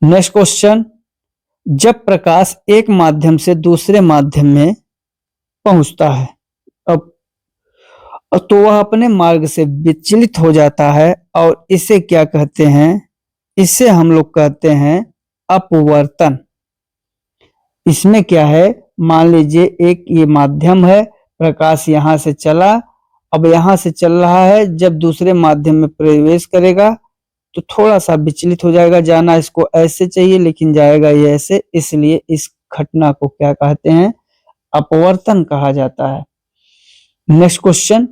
Next question, जब प्रकाश एक माध्यम से दूसरे माध्यम में पहुंचता है अब तो वह अपने मार्ग से विचलित हो जाता है, और इसे क्या कहते हैं? इसे हम लोग कहते हैं अपवर्तन। इसमें क्या है? मान लीजिए एक ये माध्यम है, प्रकाश यहां से चला, अब यहां से चल रहा है, जब दूसरे माध्यम में प्रवेश करेगा तो थोड़ा सा विचलित हो जाएगा, जाना इसको ऐसे चाहिए लेकिन जाएगा ये ऐसे, इसलिए इस घटना को क्या कहते हैं? अपवर्तन कहा जाता है। नेक्स्ट क्वेश्चन,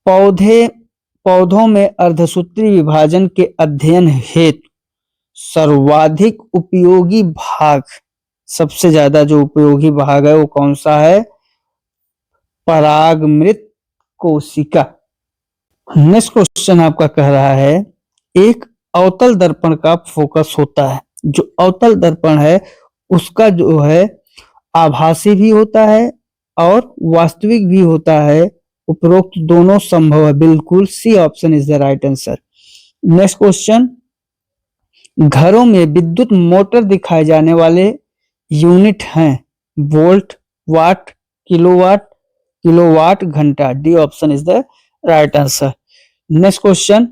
पौधों में अर्धसूत्री विभाजन के अध्ययन हेतु सर्वाधिक उपयोगी भाग, सबसे ज्यादा जो उपयोगी भाग है वो कौन सा है? परागमृत कोशिका। नेक्स्ट क्वेश्चन आपका कह रहा है, एक अवतल दर्पण का फोकस होता है। जो अवतल दर्पण है उसका जो है आभासी भी होता है और वास्तविक भी होता है, उपरोक्त दोनों संभव है, बिल्कुल C option is the right answer. Next question, घरों में विद्युत मोटर दिखाए जाने वाले यूनिट हैं वोल्ट, वाट, किलोवाट, किलोवाट घंटा। D option is the right answer. Next question.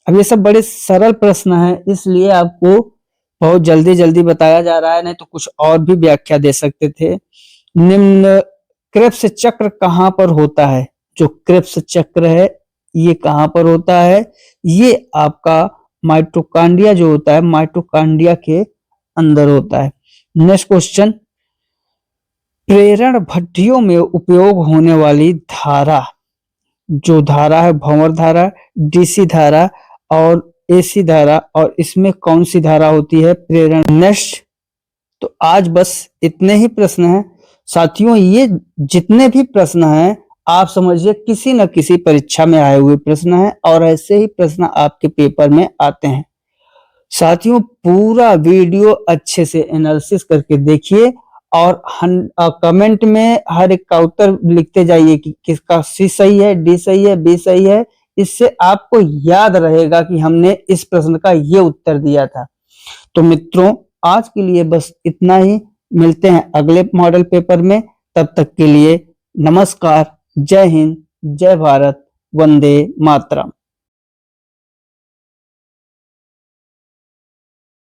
अब ये सब बड़े सरल प्रश्न हैं, इसलिए आपको बहुत जल्दी जल्दी बताया जा रहा है, नहीं तो कुछ और भी व्याख्या दे सकते थे। निम्न क्रेब्स चक्र कहाँ पर होता है? जो क्रेब्स चक्र है ये कहाँ पर होता है? ये आपका माइटोकांड्रिया जो होता है, माइटोकांड्रिया के अंदर होता है। Next question. प्रेरण भट्टियों में उपयोग होने वाली धारा, जो धारा है भंवर धारा, डीसी धारा और एसी धारा, और इसमें कौन सी धारा होती है? प्रेरण। नेक्स्ट। तो आज बस इतने ही प्रश्न हैं साथियों। ये जितने भी प्रश्न हैं आप समझिए किसी न किसी परीक्षा में आए हुए प्रश्न हैं, और ऐसे ही प्रश्न आपके पेपर में आते हैं। साथियों पूरा वीडियो अच्छे से एनालिसिस करके देखिए, और कमेंट में हर एक का उत्तर लिखते जाइए कि किसका सी सही है, डी सही है, बी सही है। इससे आपको याद रहेगा कि हमने इस प्रश्न का ये उत्तर दिया था। तो मित्रों आज के लिए बस इतना ही। मिलते हैं अगले मॉडल पेपर में। तब तक के लिए नमस्कार, जय हिंद, जय भारत, वंदे मातरम।